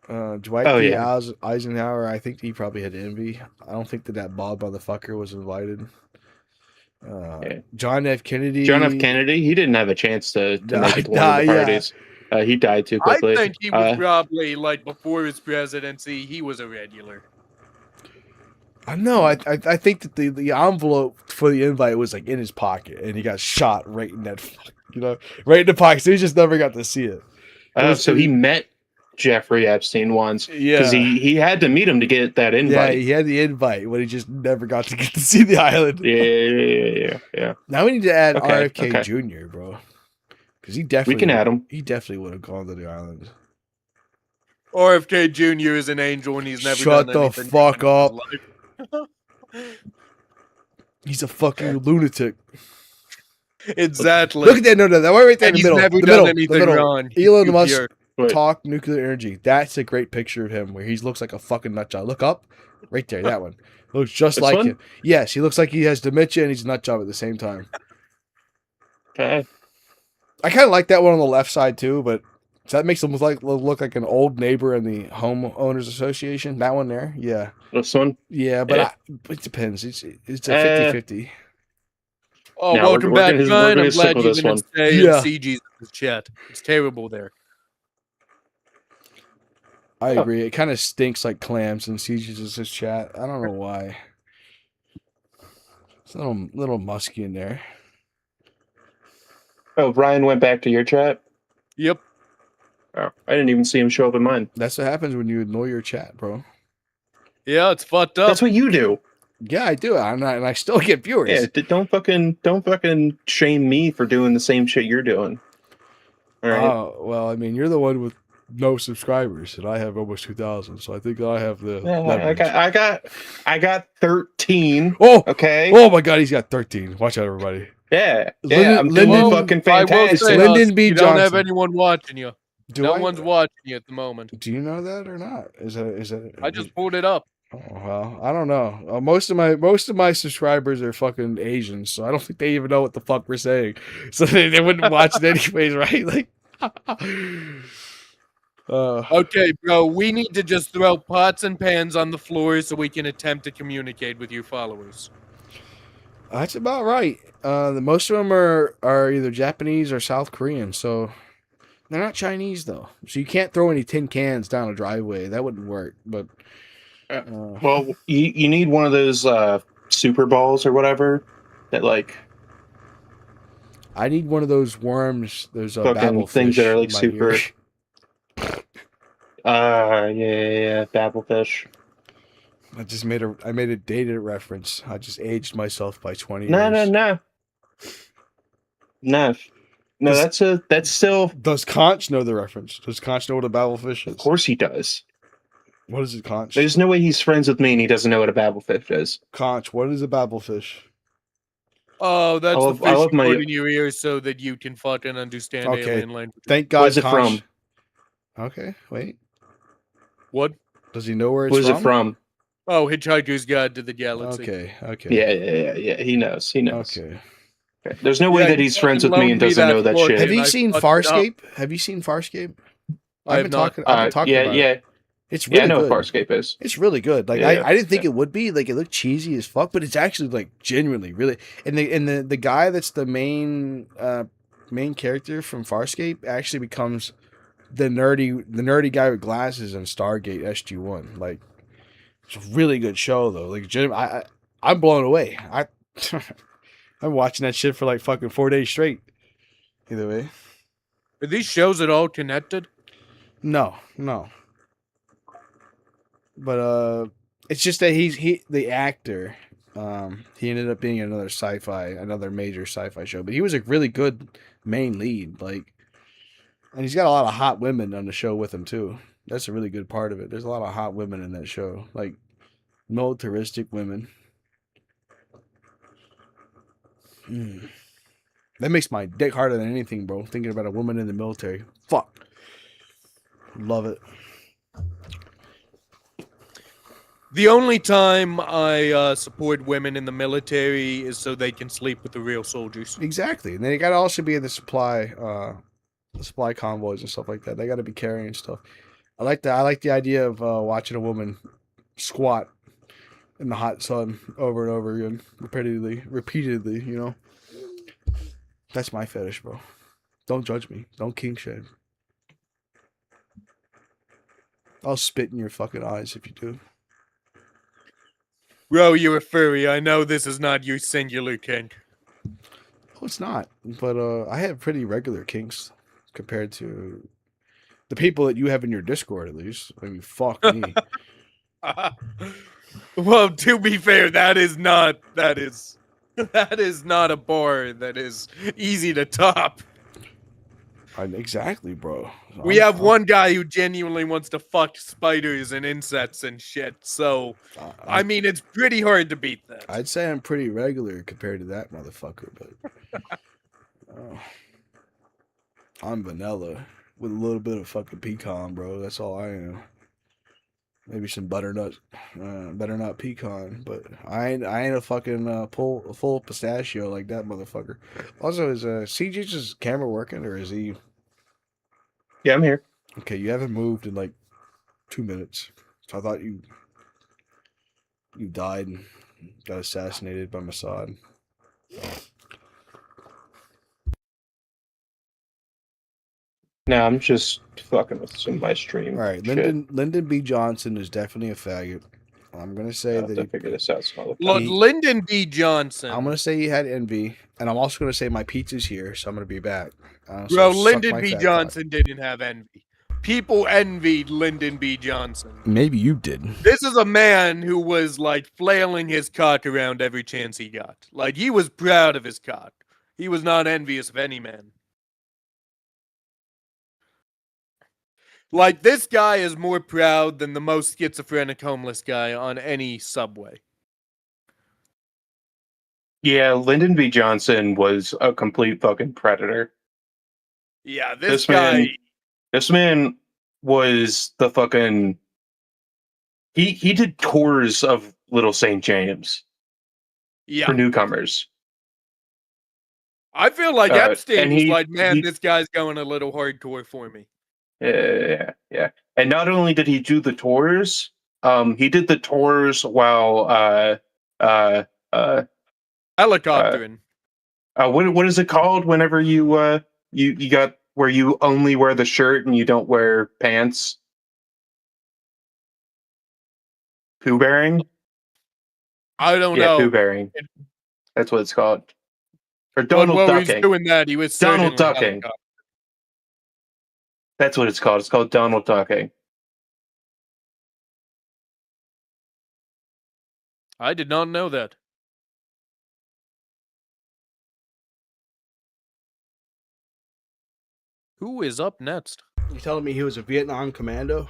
Dwight D. Eisenhower, I think he probably had envy. I don't think that Bob motherfucker was invited. John F. Kennedy. He didn't have a chance to make it to one of the parties. He died too quickly. I think he was probably, like, before his presidency, he was a regular. I know. I think that the envelope for the invite was like in his pocket, and he got shot right in that, right in the pocket. So he just never got to see it. So he met Jeffrey Epstein once. Yeah, because he had to meet him to get that invite. Yeah, he had the invite, but he just never got to get to see the island. Yeah. Now we need to add RFK Jr., bro, because we can add him. He definitely would have gone to the island. RFK Jr. is an angel, and he's never Shut done the anything fuck up. in his life. He's a fucking lunatic. Exactly. Look at that. No, that one right there in the He's middle. never The done middle. anything The middle. wrong. Elon Musk Wait. talk nuclear energy. That's a great picture of him where he looks like a fucking nut job. Look up. Right there. That one. Looks just This like one? him. Yes, he looks like he has dementia and he's a nut job at the same time. Okay. I kind of like that one on the left side too, but that makes him look like an old neighbor in the homeowners association. That one there, yeah. This one? Yeah, but it depends. It's a 50-50. Oh, No, welcome we're back, gonna- Ryan. we're I'm gonna glad stick with you this didn't one. stay Yeah. in CG's chat. It's terrible there. I agree. It kind of stinks like clams in CG's chat. I don't know why. It's a little musky in there. Oh, Brian went back to your chat? Yep. Oh, I didn't even see him show up in mine. That's what happens when you ignore your chat, bro. Yeah, it's fucked up. That's what you do. Yeah, I do. And I still get viewers. Yeah, don't fucking shame me for doing the same shit you're doing. All right. Oh, well, I mean, you're the one with no subscribers, and I have almost 2,000, so I think I have the leverage. I got 13. Oh, Okay. oh my God, he's got 13. Watch out, everybody. Yeah. Lyndon- I'm doing Lyndon- fucking I will fantastic. say, Lyndon B. you don't have Johnson. anyone watching you. No one's watching you at the moment. Do you know that or not? Is that? I just pulled it up. Oh, well, I don't know. Most of my subscribers are fucking Asians, so I don't think they even know what the fuck we're saying. So they wouldn't watch it anyways, right? Like, Okay, bro, we need to just throw pots and pans on the floor so we can attempt to communicate with your followers. that's about right. Most of them are either Japanese or South Korean, so they're not Chinese though. So you can't throw any tin cans down a driveway. That wouldn't work. But Well, you need one of those super balls or whatever that like I need one of those worms. Those fucking babble things fish that are like in my super. ear. Yeah, babblefish. I made a dated reference. I just aged myself by 20 No. That's still. Does Conch know the reference? Does Conch know what a babblefish is? Of course he does. What is it, Conch? There's no way he's friends with me and he doesn't know what a babblefish is. Conch, what is a babblefish? Oh, that's the I fish love you my. put in your ears so that you can fucking understand Okay. alien language. Thank God. Where's it from? Okay, wait. What? Does he know where it's Where's from? it from? Oh, Hitchhiker's Guide to the Galaxy. Okay. Yeah. He knows. Okay. Okay. There's no way Yeah, that he he's friends fucking with me and loaned me doesn't know that book, shit. Have and you I seen fucked it up. Farscape? Have you seen Farscape? I have not. I've been talking about it. It's really I know good. what Farscape is. It's really good. Like Yeah, I didn't think it would be. Like it looked cheesy as fuck, but it's actually like genuinely really. And the guy that's the main character from Farscape actually becomes the nerdy guy with glasses in Stargate SG-1. Like it's a really good show though. Like I'm blown away. I'm watching that shit for like fucking 4 days straight. Either way. Are these shows at all connected? No. But it's just that the actor, he ended up being another major sci-fi show. But he was a really good main lead, like, and he's got a lot of hot women on the show with him too. That's a really good part of it. There's a lot of hot women in that show, like militaristic women. That makes my dick harder than anything, bro. Thinking about a woman in the military. Fuck. Love it. The only time I support women in the military is so they can sleep with the real soldiers. Exactly. And they got to also be in the supply convoys and stuff like that. They got to be carrying stuff. I like that. I like the idea of watching a woman squat in the hot sun over and over again, repeatedly. You know, that's my fetish, bro. Don't judge me. Don't kink shame. I'll spit in your fucking eyes if you do. Bro, you're a furry. I know this is not your singular kink. Oh, it's not. But I have pretty regular kinks compared to the people that you have in your Discord, at least. I mean, fuck me. Well, to be fair, that is not a bar that is easy to top. Exactly, bro. We have one guy who genuinely wants to fuck spiders and insects and shit, so I mean, it's pretty hard to beat that. I'd say I'm pretty regular compared to that motherfucker, but I'm vanilla with a little bit of fucking pecan, bro. That's all I am. Maybe some butternut pecan, but I ain't a fucking full pistachio like that motherfucker. Also, is CJ's camera working or is he? Yeah, I'm here. Okay, you haven't moved in like 2 minutes, so I thought you died and got assassinated by Mossad. No, I'm just fucking with some of my stream. All right, Lyndon B. Johnson is definitely a faggot. I'm gonna say that he figure this out. Lyndon B. Johnson. I'm gonna say he had envy, and I'm also gonna say my pizza's here, so I'm gonna be back. Bro, Lyndon B. Johnson didn't have envy. People envied Lyndon B. Johnson. Maybe you did. This is a man who was like flailing his cock around every chance he got. Like he was proud of his cock. He was not envious of any man. Like this guy is more proud than the most schizophrenic homeless guy on any subway. Yeah, Lyndon B. Johnson was a complete fucking predator. Yeah, this guy. This man was the fucking. He did tours of Little St. James. Yeah. For newcomers. I feel like Epstein was like, man, this guy's going a little hardcore for me. Yeah. And not only did he do the tours, he did the tours while helicoptering. What is it called whenever you got where you only wear the shirt and you don't wear pants? Poo bearing? I don't know. Poo bearing. That's what it's called. Or Donald ducking. He was doing that. He was Donald ducking. That's what it's called. It's called Donald ducking. I did not know that. Who is up next? You telling me he was a Vietnam commando?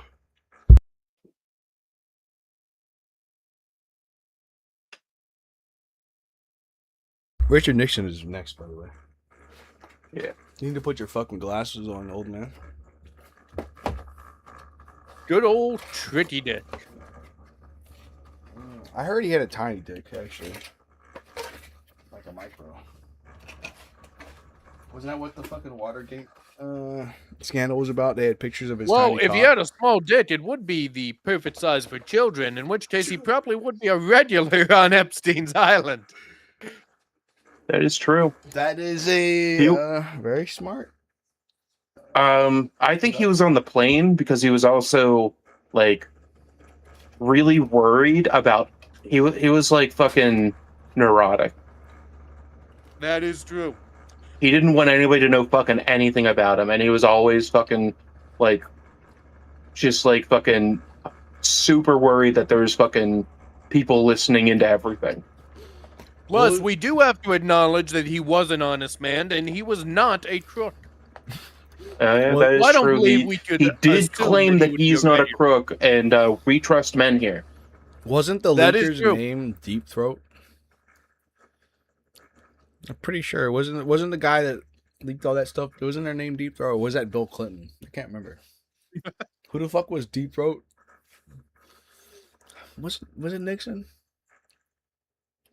Richard Nixon is next, by the way. Yeah. You need to put your fucking glasses on, old man. Good old tricky dick. I heard he had a tiny dick, actually. Like a micro. Wasn't that what the fucking Watergate scandal was about? They had pictures of his Well, tiny if he cock. had a small dick, it would be the perfect size for children, in which case he probably would be a regular on Epstein's Island. That is true. That is a You- very smart. I think he was on the plane because he was also like really worried about. He was like fucking neurotic. That is true. He didn't want anybody to know fucking anything about him, and he was always fucking like, just like fucking super worried that there was fucking people listening into everything. Plus, Well, we do have to acknowledge that he was an honest man, and he was not a crook. Yeah, Well, that is I don't true. believe we could He did assume claim that that he would be he's a not a regular. crook, and we trust men here. Wasn't the That is leaker's true. name Deep Throat? I'm pretty sure. Wasn't the guy that leaked all that stuff? Wasn't their name Deep Throat? Or was that Bill Clinton? I can't remember. Who the fuck was Deep Throat? Was it Nixon?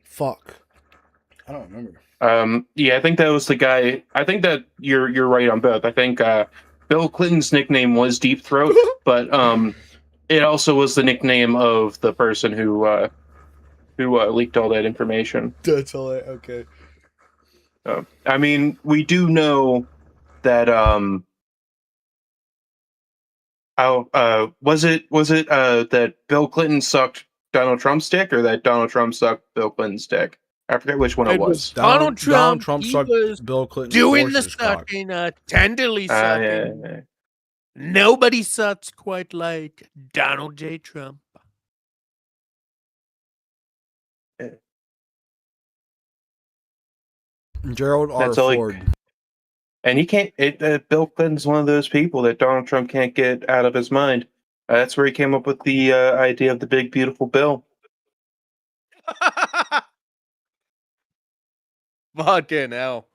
Fuck. I don't remember. Yeah, I think that was the guy. I think that you're right on both. I think Bill Clinton's nickname was Deep Throat, but it also was the nickname of the person who leaked all that information. That's all right. Okay. I mean, we do know that was it that Bill Clinton sucked Donald Trump's dick, or that Donald Trump sucked Bill Clinton's dick? I forget which one it It was. was Donald Trump, he sucked was Bill Clinton doing the sucking, tenderly sucking. Yeah. Nobody sucks quite like Donald J. Trump. Gerald R. That's all Ford. And he can't. Bill Clinton's one of those people that Donald Trump can't get out of his mind. That's where he came up with the idea of the big beautiful bill. Fucking hell.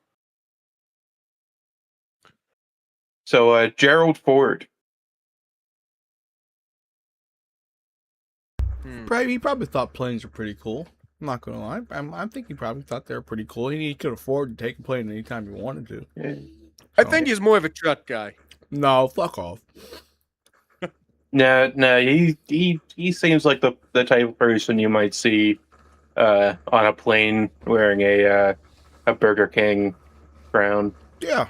So Gerald Ford. He probably thought planes were pretty cool. I'm not gonna lie. I think he probably thought they were pretty cool. He could afford to take a plane anytime he wanted to. Yeah. I think he's more of a truck guy. No, fuck off. No, he seems like the type of person you might see on a plane wearing a Burger King crown. Yeah.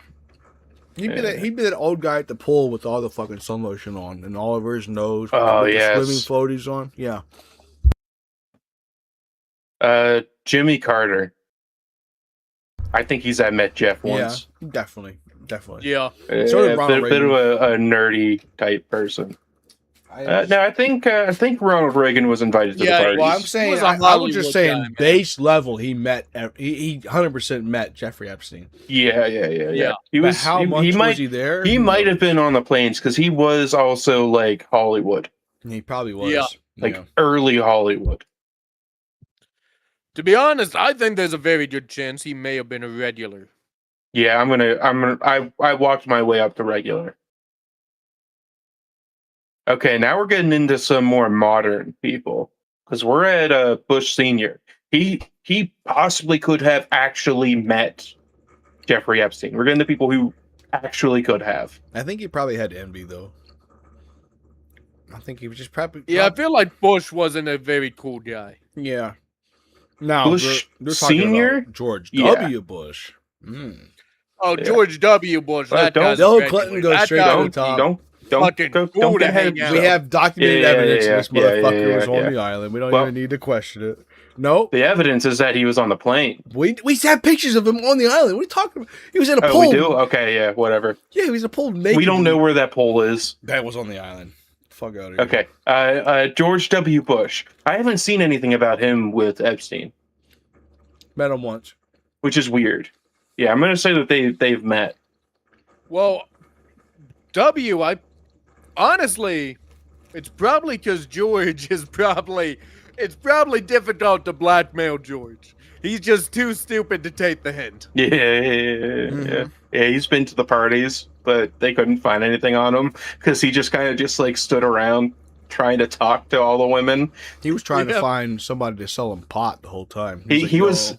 He'd be that old guy at the pool with all the fucking sun lotion on and all over his nose. Oh, with yes. the swimming floaties on. Yeah. Jimmy Carter. I think he's met Jeff once. Yeah, definitely. Yeah. So did A Ronald bit of Reagan. a nerdy type person. No, I think Ronald Reagan was invited to Yeah, the party. Well, I'm He saying, was a I was Hollywood just saying, guy, man. base level, he 100% met Jeffrey Epstein. Yeah. He But was. how he, much he was might. he there? He Who might knows? have been on the planes because he was also like Hollywood, He probably was. Yeah. like early Hollywood. To be honest, I think there's a very good chance he may have been a regular. Yeah, I walked my way up to regular. Okay, now we're getting into some more modern people because we're at Bush Senior. He possibly could have actually met Jeffrey Epstein. We're getting to people who actually could have. I think he probably had envy, though. I think he was just probably. Yeah, I feel like Bush wasn't a very cool guy. Yeah. No, Bush we're talking Senior? about George Yeah. W. Bush. Mm. Oh, Yeah. George W. Bush. Well, That don't- guy's Bill a Clinton regular. goes That straight guy to the was top. fucking don't cool get to ahead hang of out. We yourself. have documented Yeah, evidence yeah, this yeah, motherfucker was yeah. on the island. We don't Well- even need to question it. No, The evidence is that he was on the plane. we have pictures of him on the island. What are you talking about? He was in a Oh, pool. we do? Okay, yeah, whatever. Yeah, he was in a pool naked. We don't know where that pole is. That was on the island. Fuck out of here. Okay. George W. Bush. I haven't seen anything about him with Epstein, Met him once. which is weird. Yeah, I'm gonna say that they've met. Well, honestly, it's probably because George is probably, it's probably difficult to blackmail George. He's just too stupid to take the hint. Yeah. He's been to the parties, but they couldn't find anything on him because he just kind of just like stood around trying to talk to all the women. He was trying to Yeah. find somebody to sell him pot the whole time. He was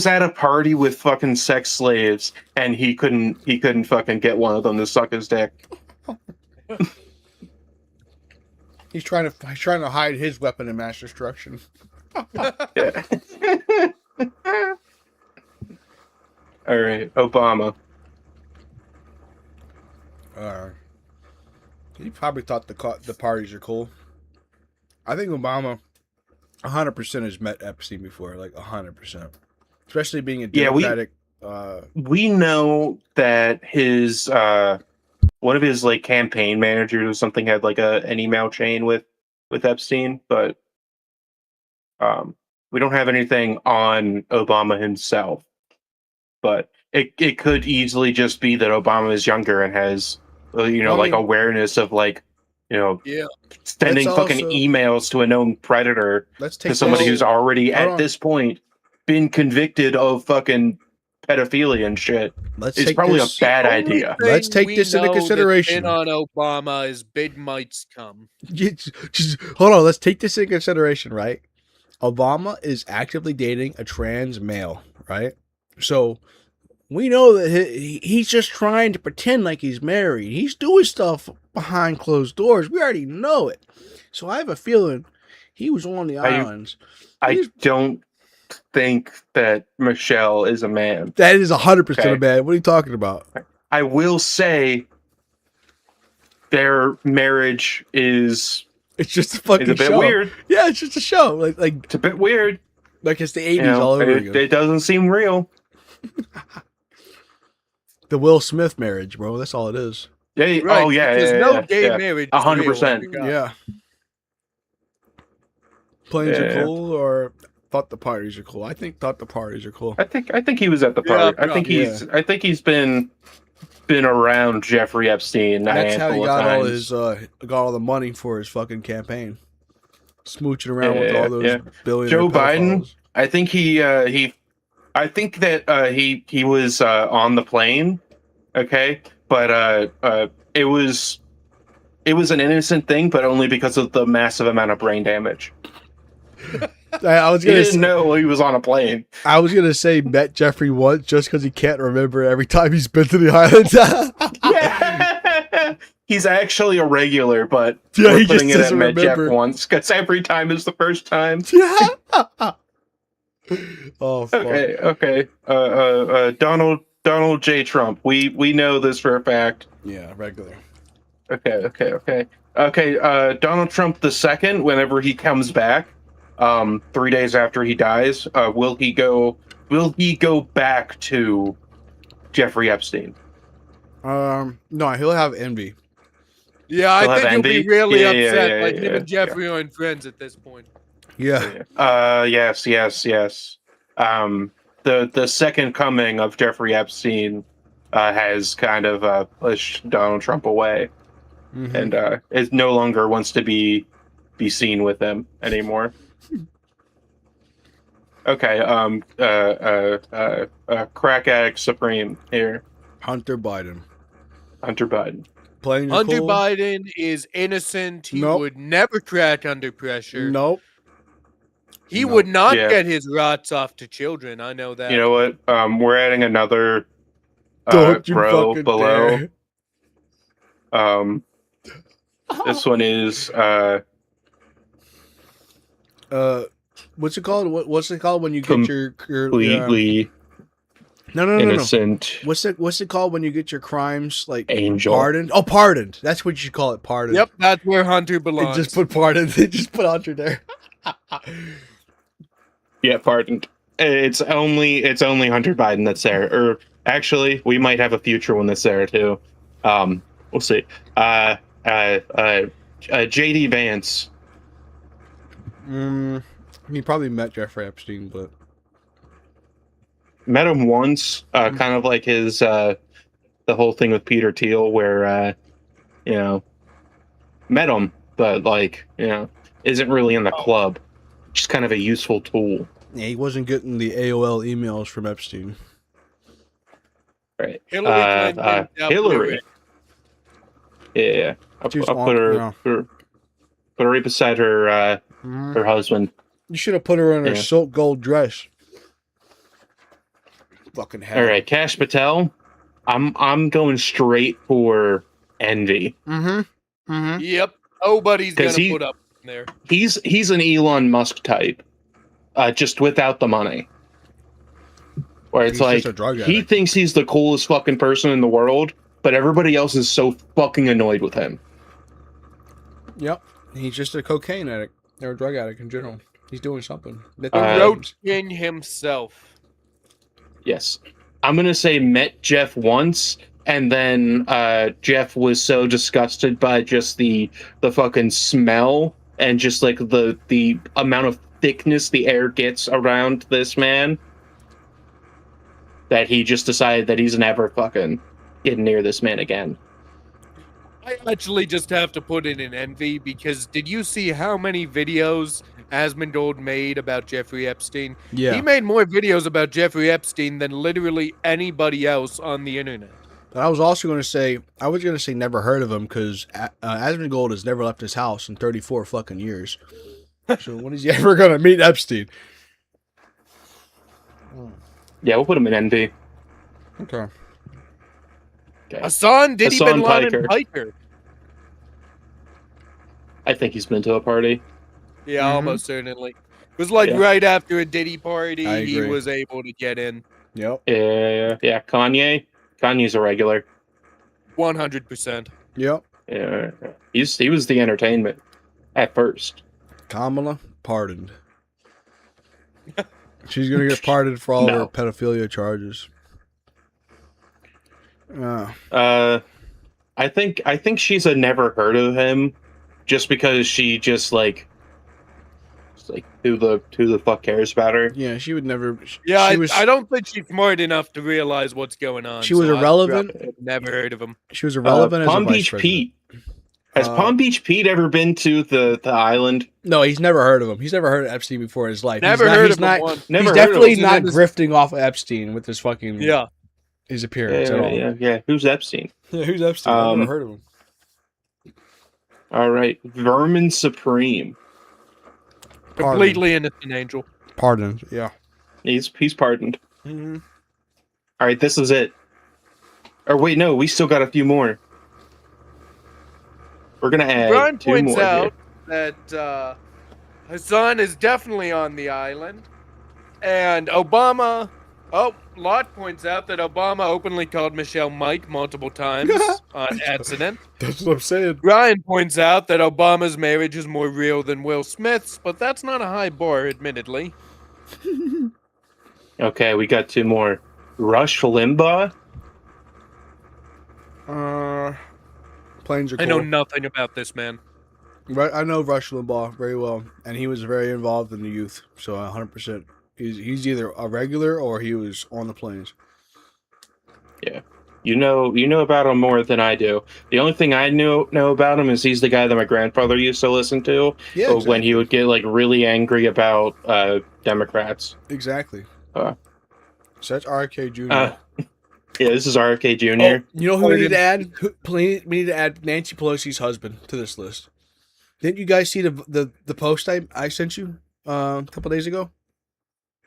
at a party with fucking sex slaves, and he couldn't fucking get one of them to suck his dick. He's trying to hide his weapon of mass destruction. Yeah. All right, Obama. He probably thought the parties are cool. I think Obama 100% has met Epstein before, like 100%. Especially being a Democratic. We know that his one of his like campaign managers or something had like an email chain with Epstein, but we don't have anything on Obama himself. But it could easily just be that Obama is younger and has awareness of like sending Let's fucking also- emails to a known predator Let's take to somebody who's already Hold at on. this point been convicted of fucking pedophilia and shit. Let's It's take probably this. a bad idea. Let's take this into consideration. On Obama is big mites come. Just hold on. Let's take this into consideration, right? Obama is actively dating a trans male, right? So we know that he's just trying to pretend like he's married. He's doing stuff behind closed doors. We already know it. So I have a feeling he was on the islands. I don't think that Michelle is a man. That is 100% Okay. a man. What are you talking about? I will say their marriage is It's just a fucking a bit show. weird. Yeah, it's just a show. Like It's a bit weird. it's the 80s You know, all over it, again. it doesn't seem real. The Will Smith marriage, bro. That's all it is. Yeah. Right, Oh yeah. There's Yeah, no yeah, gay yeah. marriage. 100%. Yeah. Planes Yeah. are cool, or thought the parties are cool. I think thought the parties are cool. I think he was at the Yeah, party. probably. I think he's been around Jeffrey Epstein a That's how he handful of got all times. his got all the money for his fucking campaign. Smooching around with Yeah, all those yeah. billionaire Joe Biden. pedophiles. I think I think that he was on the plane, okay, but it was an innocent thing, but only because of the massive amount of brain damage. I was He gonna didn't know he was on a plane. say met Jeffrey once just because he can't remember every time he's been to the islands. Yeah. He's actually a regular, but Yeah, we're he just putting it at doesn't met Jeff remember. once because every time is the first time. Yeah. Oh fuck. Okay. Donald J. Trump. We know this for a fact. Yeah, regular. Okay. Donald Trump the second, whenever he comes back, 3 days after he dies, will he go back to Jeffrey Epstein? No, he'll have envy. Yeah, He'll I have think he'll be envy? really Yeah, upset. yeah, Like yeah, him and yeah. Jeffrey aren't friends at this point. Yeah. Yes. The second coming of Jeffrey Epstein has kind of pushed Donald Trump away, Mhm. and is no longer wants to be seen with him anymore. Okay. Crack addict supreme here, Hunter Biden. Hunter Biden. Planes are Hunter cool. Biden is innocent. He Nope. would never crack under pressure. Nope. He Nope. would not Yeah. get his rots off to children. I know that. You know what? We're adding another Don't you row fucking below. dare. This one is What's it called? What's it called when you get your completely no. innocent What's it called when you get your crimes like angel. pardoned? Oh, pardoned. That's what you should call it, pardoned. Yep, that's where Hunter They belongs. just put pardoned. They just put Hunter there. Yeah, pardoned. It's only Hunter Biden that's there. Or actually, we might have a future one that's there too. We'll see. JD Vance. He probably met Jeffrey Epstein, but Met him once, kind of like his the whole thing with Peter Thiel, where met him, but isn't really in the club. Just kind of a useful tool. Yeah, he wasn't getting the AOL emails from Epstein. Right. Hillary Clinton. Hillary. Yeah. I'll, She was I'll put her, yeah. put her right beside her Mhm. her husband. You should have put her in her Yeah. silk gold dress. Fucking hell. All right, Cash Patel. I'm going straight for Envy. Yep. Nobody's 'Cause gonna he- put up in there. He's an Elon Musk type, just without the money. Where it's He's like just a drug he addict. thinks he's the coolest fucking person in the world, but everybody else is so fucking annoyed with him. Yep. He's just a cocaine addict. Or a drug addict in general. He's doing something. The Roach King himself. Yes, I'm gonna say met Jeff once, and then Jeff was so disgusted by just the fucking smell and just like the amount of thickness the air gets around this man, that he just decided that he's never fucking getting near this man again. I actually just have to put it in envy because did you see how many videos Asmongold made about Jeffrey Epstein? Yeah. He made more videos about Jeffrey Epstein than literally anybody else on the internet. But I was also going to say, never heard of him because Asmongold has never left his house in 34 fucking years. So when is he ever going to meet Epstein? Yeah, we'll put him in envy. Okay. Okay. Hassan Diddy Hassan Bin Laden Piker. I think he's been to a party. Yeah, Mhm. almost certainly. It was like Yeah. right after a Diddy party, I he agree. was able to get in. Yep. Yeah. Kanye. Kanye's a regular. 100%. Yep. Yeah, he was the entertainment at first. Kamala pardoned. She's gonna get pardoned for all No. her pedophilia charges. I think she's a never heard of him, just because she just like who the fuck cares about her? Yeah, she would never. Yeah, she was, I don't think she's smart enough to realize what's going on. She was so I'd irrelevant. never heard of him. She was irrelevant as Palm a vice Beach president. Pete. Has Palm Beach Pete ever been to the island? No, he's never heard of him. He's never heard of Epstein before in his life. Never he's not, heard he's of not, him once. Never He's heard of definitely him. not He's in grifting off of Epstein with his fucking his appearance at all. Yeah. Who's Epstein? Yeah, who's Epstein? I've never heard of him. All right, Vermin Supreme. Completely innocent angel. Pardoned. Yeah. He's pardoned. Mm-hmm. All right, this is it. Or wait, no, we still got a few more. We're gonna add Brian two points more here. out that Hassan is definitely on the island, and Obama. Oh, Lott points out that Obama openly called Michelle Mike multiple times on accident. That's what I'm saying. Ryan points out that Obama's marriage is more real than Will Smith's, but that's not a high bar, admittedly. Okay, we got two more. Rush Limbaugh. Planes are cool. I know nothing about this man. I know Rush Limbaugh very well, and he was very involved in the youth. So 100%. He's either a regular or he was on the planes. Yeah, you know about him more than I do. The only thing I know about him is he's the guy that my grandfather used to listen to. Yeah, when exactly. he would get like really angry about Democrats. Exactly. Uh, So that's RFK Jr. Yeah, this is RFK Jr. Oh, you know who we need to add? We need to add Nancy Pelosi's husband to this list. Didn't you guys see the post I sent you a couple days ago?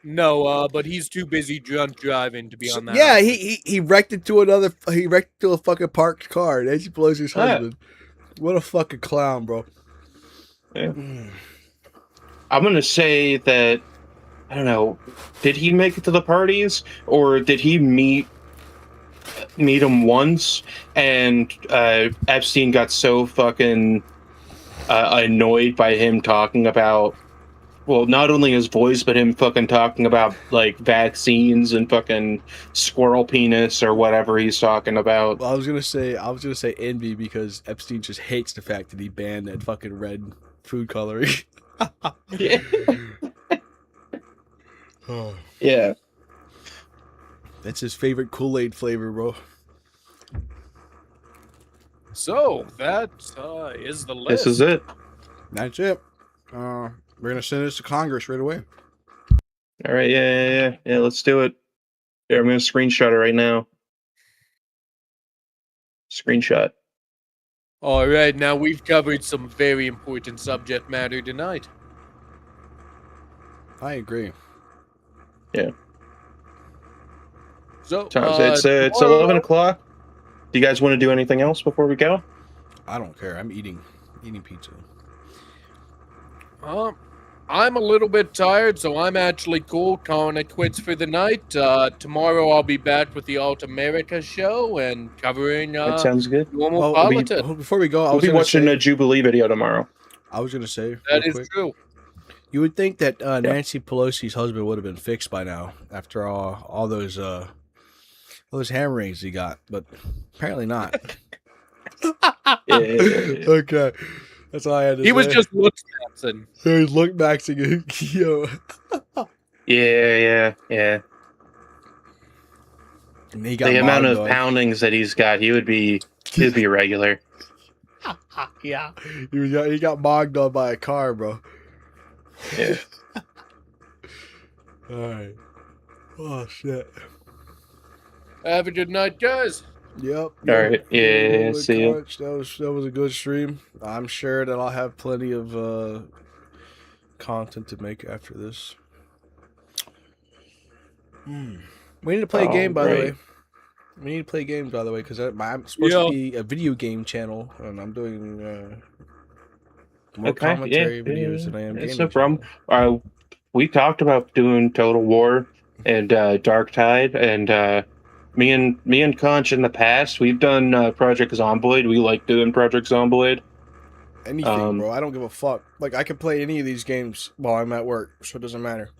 No, but he's too busy drunk driving to be on that. Yeah, he wrecked into a fucking parked car. Nancy Pelosi's husband. What a fucking clown, bro. Yeah. I'm gonna say that I don't know. Did he make it to the parties, or did he meet him once, and Epstein got so fucking annoyed by him talking about, well, not only his voice, but him fucking talking about like vaccines and fucking squirrel penis or whatever he's talking about. Well, I was gonna say envy because Epstein just hates the fact that he banned that fucking red food coloring. Yeah. Yeah. That's his favorite Kool-Aid flavor, bro. So that is the list. This is it. That's it. We're gonna send this to Congress right away. All right, yeah. Let's do it. Here, I'm gonna screenshot it right now. Screenshot. All right, now we've covered some very important subject matter tonight. I agree. Yeah. So, It's 11 o'clock. Do you guys want to do anything else before we go? I don't care. I'm eating pizza. I'm a little bit tired, so I'm actually cool calling it quits for the night. Tomorrow I'll be back with the Alt America show and covering That sounds good. normal politics. Before we go, We'll be watching a Jubilee video tomorrow. I was gonna say That real is quick, true. you would think that Nancy Pelosi's husband would have been fixed by now after all those hammerings he got, but apparently not. Yeah. Okay, that's all I had to say. He was just looks dancing. He was look maxing. Yo. Yeah. And he got The amount of mogged on. poundings that he'd be regular. Yeah, he got mogged on by a car, bro. Yeah. All right. Oh shit. Have a good night, guys. Yep. All right. Yeah. See you. That was a good stream. I'm sure that I'll have plenty of content to make after this. We need to play a game, by the way. We need to play games, by the way, because I'm supposed to be a video game channel, and I'm doing more commentary videos than I am gaming. It's no problem. We talked about doing Total War and Dark Tide, and me and Conch in the past, we've done Project Zomboid. We like doing Project Zomboid. Anything, bro. I don't give a fuck. Like, I can play any of these games while I'm at work, so it doesn't matter.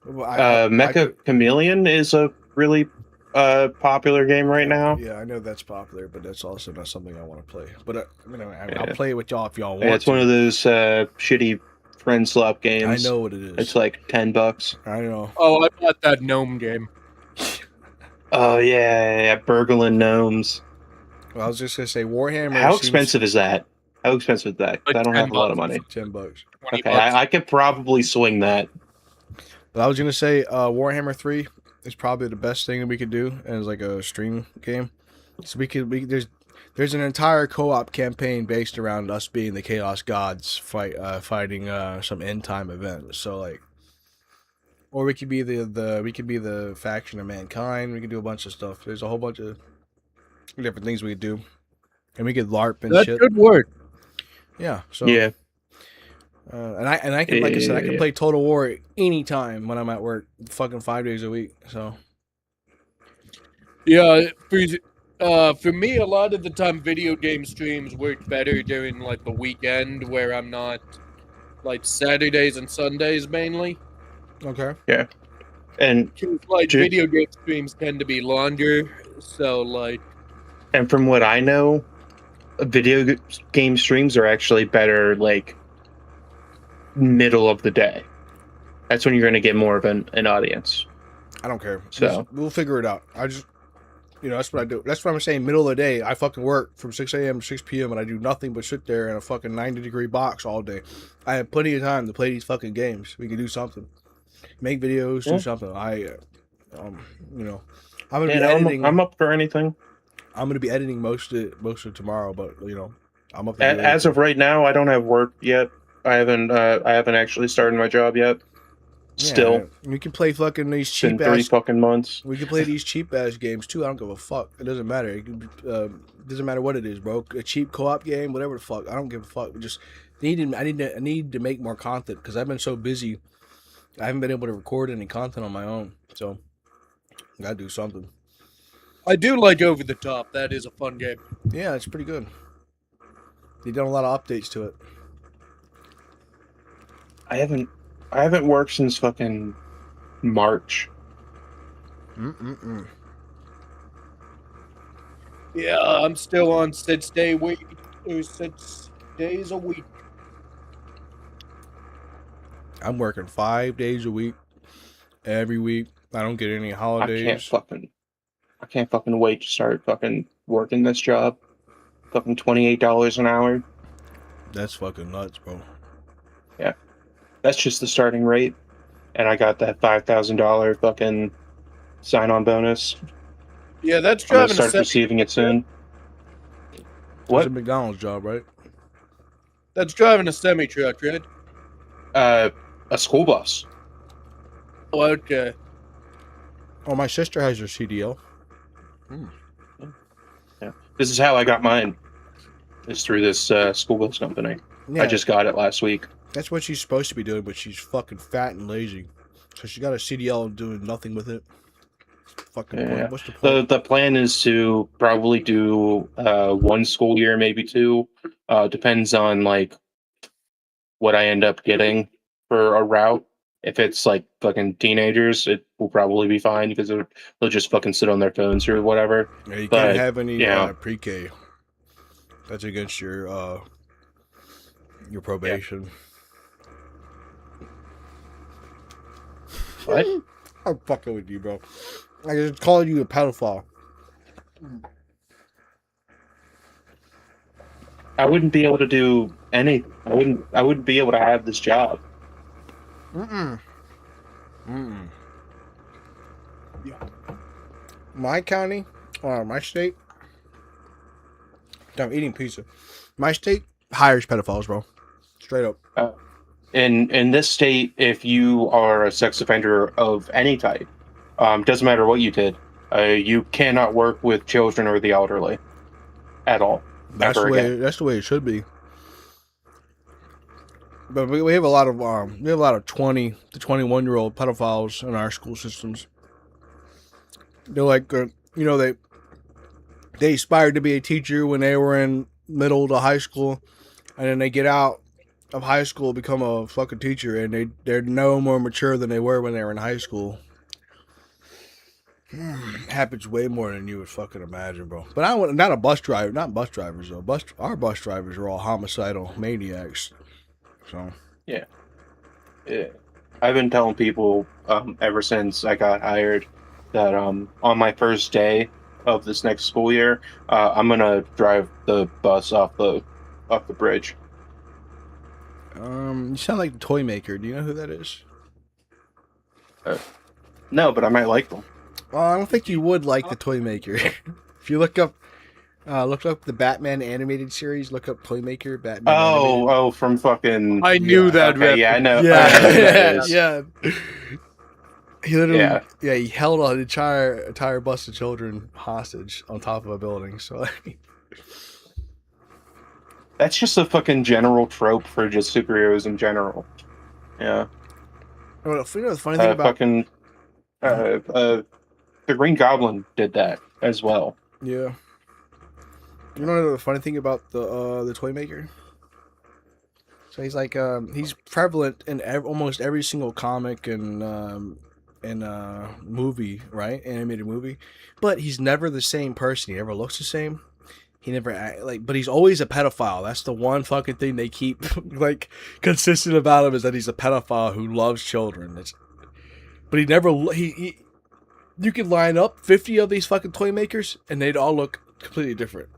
Mecha Chameleon is a really popular game right now. Yeah, I know that's popular, but that's also not something I want to play. But I'll play it with y'all if y'all want. Yeah, it's one of those shitty friend slap games. I know what it is. It's like $10. I know. Oh, I bought that gnome game. Oh yeah, burgling gnomes. Well, I was just gonna say Warhammer. How expensive is that? How expensive is that? Like I don't have a lot of $10. money. $10. Okay, I could probably swing that. But I was gonna say Warhammer 3 is probably the best thing that we could do as like a stream game. So there's an entire co-op campaign based around us being the Chaos Gods fighting some end time event. So like, or we could be the faction of mankind. We could do a bunch of stuff. There's a whole bunch of different things we could do, and we could LARP and That's shit. good work. Yeah. So Yeah. And I can, like I said, I can play Total War anytime when I'm at work, fucking 5 days a week. So Yeah, for me, a lot of the time, video game streams work better during like the weekend, where I'm not like Saturdays and Sundays mainly. okay. Yeah. And 'Cause, like video game streams tend to be longer, so like. And from what I know, video game streams are actually better like middle of the day. That's when you're going to get more of an audience. I don't care. So we'll figure it out. I just, that's what I do. That's what I'm saying. Middle of the day, I fucking work from 6 a.m. to 6 p.m. and I do nothing but sit there in a fucking 90-degree box all day. I have plenty of time to play these fucking games. We can do something, make videos, do something. I'm gonna be editing. I'm up for anything. I'm gonna be editing most of tomorrow, but I'm up. As of right now, I don't have work yet. I haven't actually started my job yet. Still, we can play fucking these been cheap 3 ass. fucking months. We can play these cheap ass games too. I don't give a fuck. It doesn't matter. It doesn't matter what it is, bro. A cheap co-op game, whatever the fuck. I don't give a fuck. We just I need to make more content because I've been so busy. I haven't been able to record any content on my own. So I gotta do something. I do like Over the Top. That is a fun game. Yeah, it's pretty good. They've done a lot of updates to it. I haven't worked since fucking March. Yeah, I'm still on 6 days a week. I'm working 5 days a week, every week. I don't get any holidays. I can't fucking wait to start fucking working this job. Fucking $28 an hour. That's fucking nuts, bro. Yeah. That's just the starting rate. and I got that $5,000 fucking sign-on bonus. Yeah, that's I'm gonna driving a start semi. receiving it soon. That's What? a McDonald's job, right? That's driving a semi truck, right? A school bus. Oh, okay. Oh, my sister has her CDL. Yeah. This is how I got mine. Is through this school bus company. Yeah, I just got it last week. that's what she's supposed to be doing, but she's fucking fat and lazy. So she got a CDL doing nothing with it. Fucking Yeah. point. What's the point? The plan is to probably do 1 school year, maybe 2. Depends on like what I end up getting for a route. If it's like fucking teenagers, it will probably be fine because they'll just fucking sit on their phones or whatever. Yeah, you But, can't have any yeah. pre-K. That's against your probation. What? I'm fucking with you, bro. I just called you a pedophile. I wouldn't be able to do anything. I wouldn't be able to have this job. Yeah. My county, or my state. I'm eating pizza. My state hires pedophiles, bro. Straight up. In this state, if you are a sex offender of any type, doesn't matter what you did, you cannot work with children or the elderly at all. That's ever the way. again. That's the way it should be. But we have a lot of 20 to 21-year-old pedophiles in our school systems. They're like, they aspired to be a teacher when they were in middle to high school, and then they get out of high school, become a fucking teacher, and they're no more mature than they were when they were in high school. Happens way more than you would fucking imagine, bro. But not a bus driver, not bus drivers though. Our bus drivers are all homicidal maniacs. So Yeah. I've been telling people ever since I got hired that on my first day of this next school year, I'm gonna drive the bus off the bridge. you sound like the toy maker. Do you know who that is? No, but I might like them. I don't think you would like the toy maker. If you look up the Batman animated series, look up toy maker Batman. Oh, from fucking. I knew that. Okay, yeah, I know. I know who Yeah, that is. yeah. He literally, Yeah. he held an entire bus of children hostage on top of a building. So, That's just a fucking general trope for just superheroes in general. Yeah. you know the funny thing about Fucking. The Green Goblin did that as well. yeah. You know the funny thing about the toy maker? So he's like he's prevalent in almost every single comic and movie, right? Animated movie. But he's never the same person. He never looks the same. He never but he's always a pedophile. That's the one fucking thing they keep like consistent about him, is that he's a pedophile who loves children. But he never he you could line up 50 of these fucking toy makers and they'd all look completely different.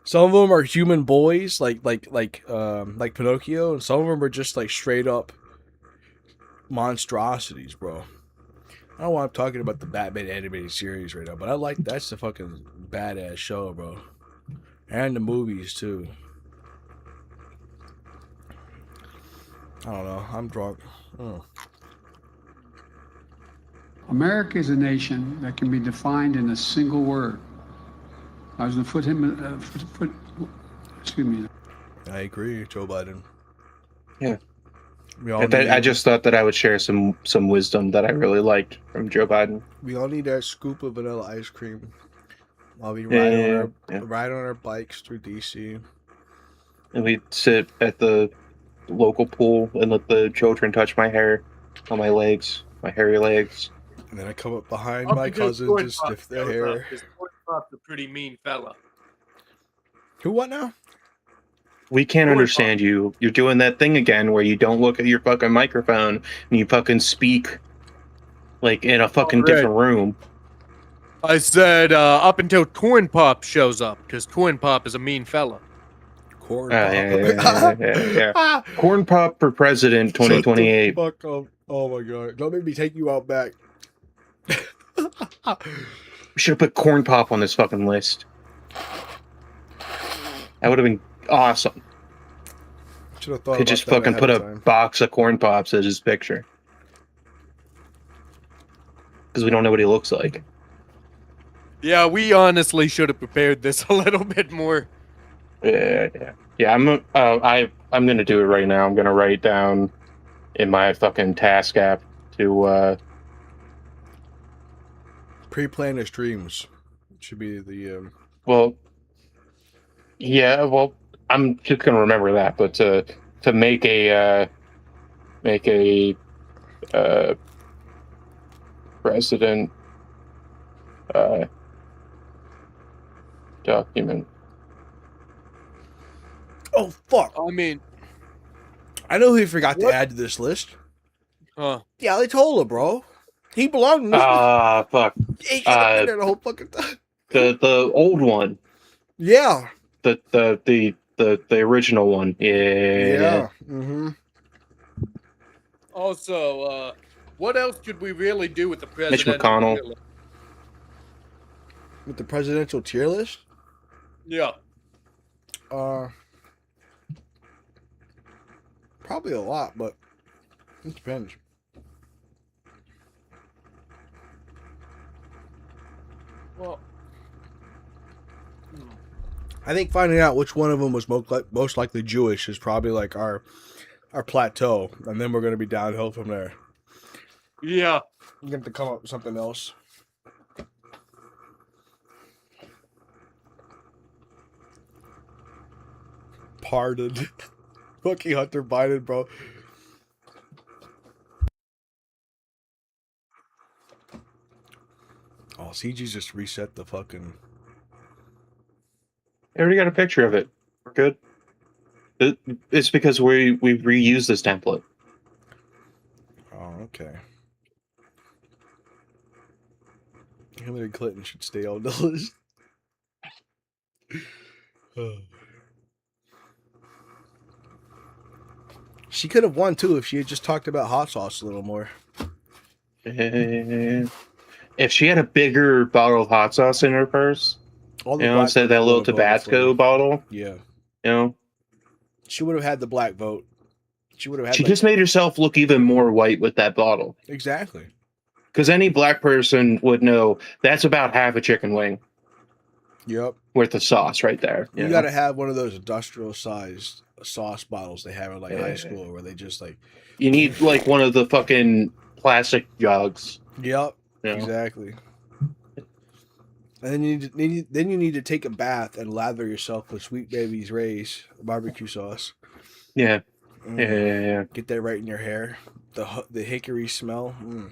Some of them are human boys, like Pinocchio, and some of them are just like straight up monstrosities, bro. I don't want to talking about the Batman animated series right now, but that's the fucking badass show, bro, and the movies too. I don't know. I'm drunk. Oh. America is a nation that can be defined in a single word. I was going to excuse me. I agree, Joe Biden. Yeah. We all I just thought that I would share some wisdom that I really liked from Joe Biden. We all need that scoop of vanilla ice cream while we ride on our bikes through DC. And we'd sit at the local pool and let the children touch my hair on my legs, my hairy legs. And then I come up behind my cousin to sniff their hair. Toy Pop's a pretty mean fella. Who what now? We can't understand you. You're doing that thing again where you don't look at your fucking microphone and you fucking speak like in a fucking different room. I said up until Corn Pop shows up, because Corn Pop is a mean fella. Corn Yeah. Corn Pop for president 2028. Fuck up. Oh my god! Don't make me take you out back. We should have put corn pop on this fucking list. That would have been awesome. Should have thought Could about just that fucking ahead put of a time. box of corn pops as his picture. Because we don't know what he looks like. Yeah, we honestly should have prepared this a little bit more. Yeah. I'm gonna do it right now. I'm gonna write down in my fucking task app to Pre-plan your streams. Should be the well, yeah, well, I'm just gonna remember that, but to make a president document. Oh fuck! I mean, I know who he forgot What? to add to this list. huh? Yeah, they told him, bro. He belonged in this. Fuck. He should have been there the whole fucking time. The old one. Yeah. The original one. Yeah. Mm-hmm. Also, what else could we really do with the Mitch president? McConnell. With the presidential tier list. Yeah. Probably a lot, but it depends. Well, I think finding out which one of them was most likely Jewish is probably like our plateau, and then we're going to be downhill from there. yeah. You have to come up with something else. Pardoned. Fucking Hunter Biden, bro. Oh, CG's just reset the fucking... I already got a picture of it. We're good. It's because we reused this template. Oh, okay. Hillary Clinton should stay on the list. She could have won too if she had just talked about hot sauce a little more. If she had a bigger bottle of hot sauce in her purse, All you know, instead of that little Tabasco bottle, Yeah. you know, She would have had the black vote. She would have had she just made herself look even more white with that bottle. Exactly. Because any black person would know that's about half a chicken wing Yep. worth of sauce right there. You got to have one of those industrial sized sauce bottles they have in like high school where they just like... You need like one of the fucking plastic jugs. Yep. You know? Exactly. And then you need to take a bath and lather yourself with Sweet Baby's Ray's barbecue sauce. Yeah. Mm. Yeah. Get that right in your hair. The hickory smell. Mm.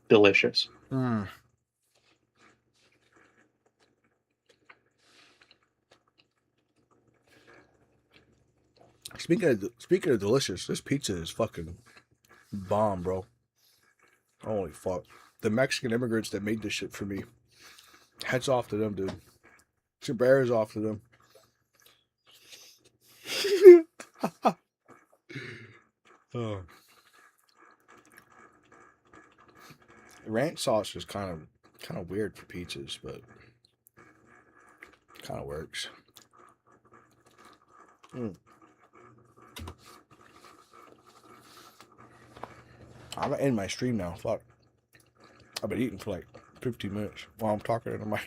Delicious. Mm. Speaking of delicious, this pizza is fucking bomb, bro. Holy fuck. The Mexican immigrants that made this shit for me. Hats off to them, dude. Some bears off to them. Oh. Ranch sauce is kind of weird for pizzas, but kind of works. Mm. I'm gonna end my stream now. Fuck. I've been eating for like 15 minutes while I'm talking into my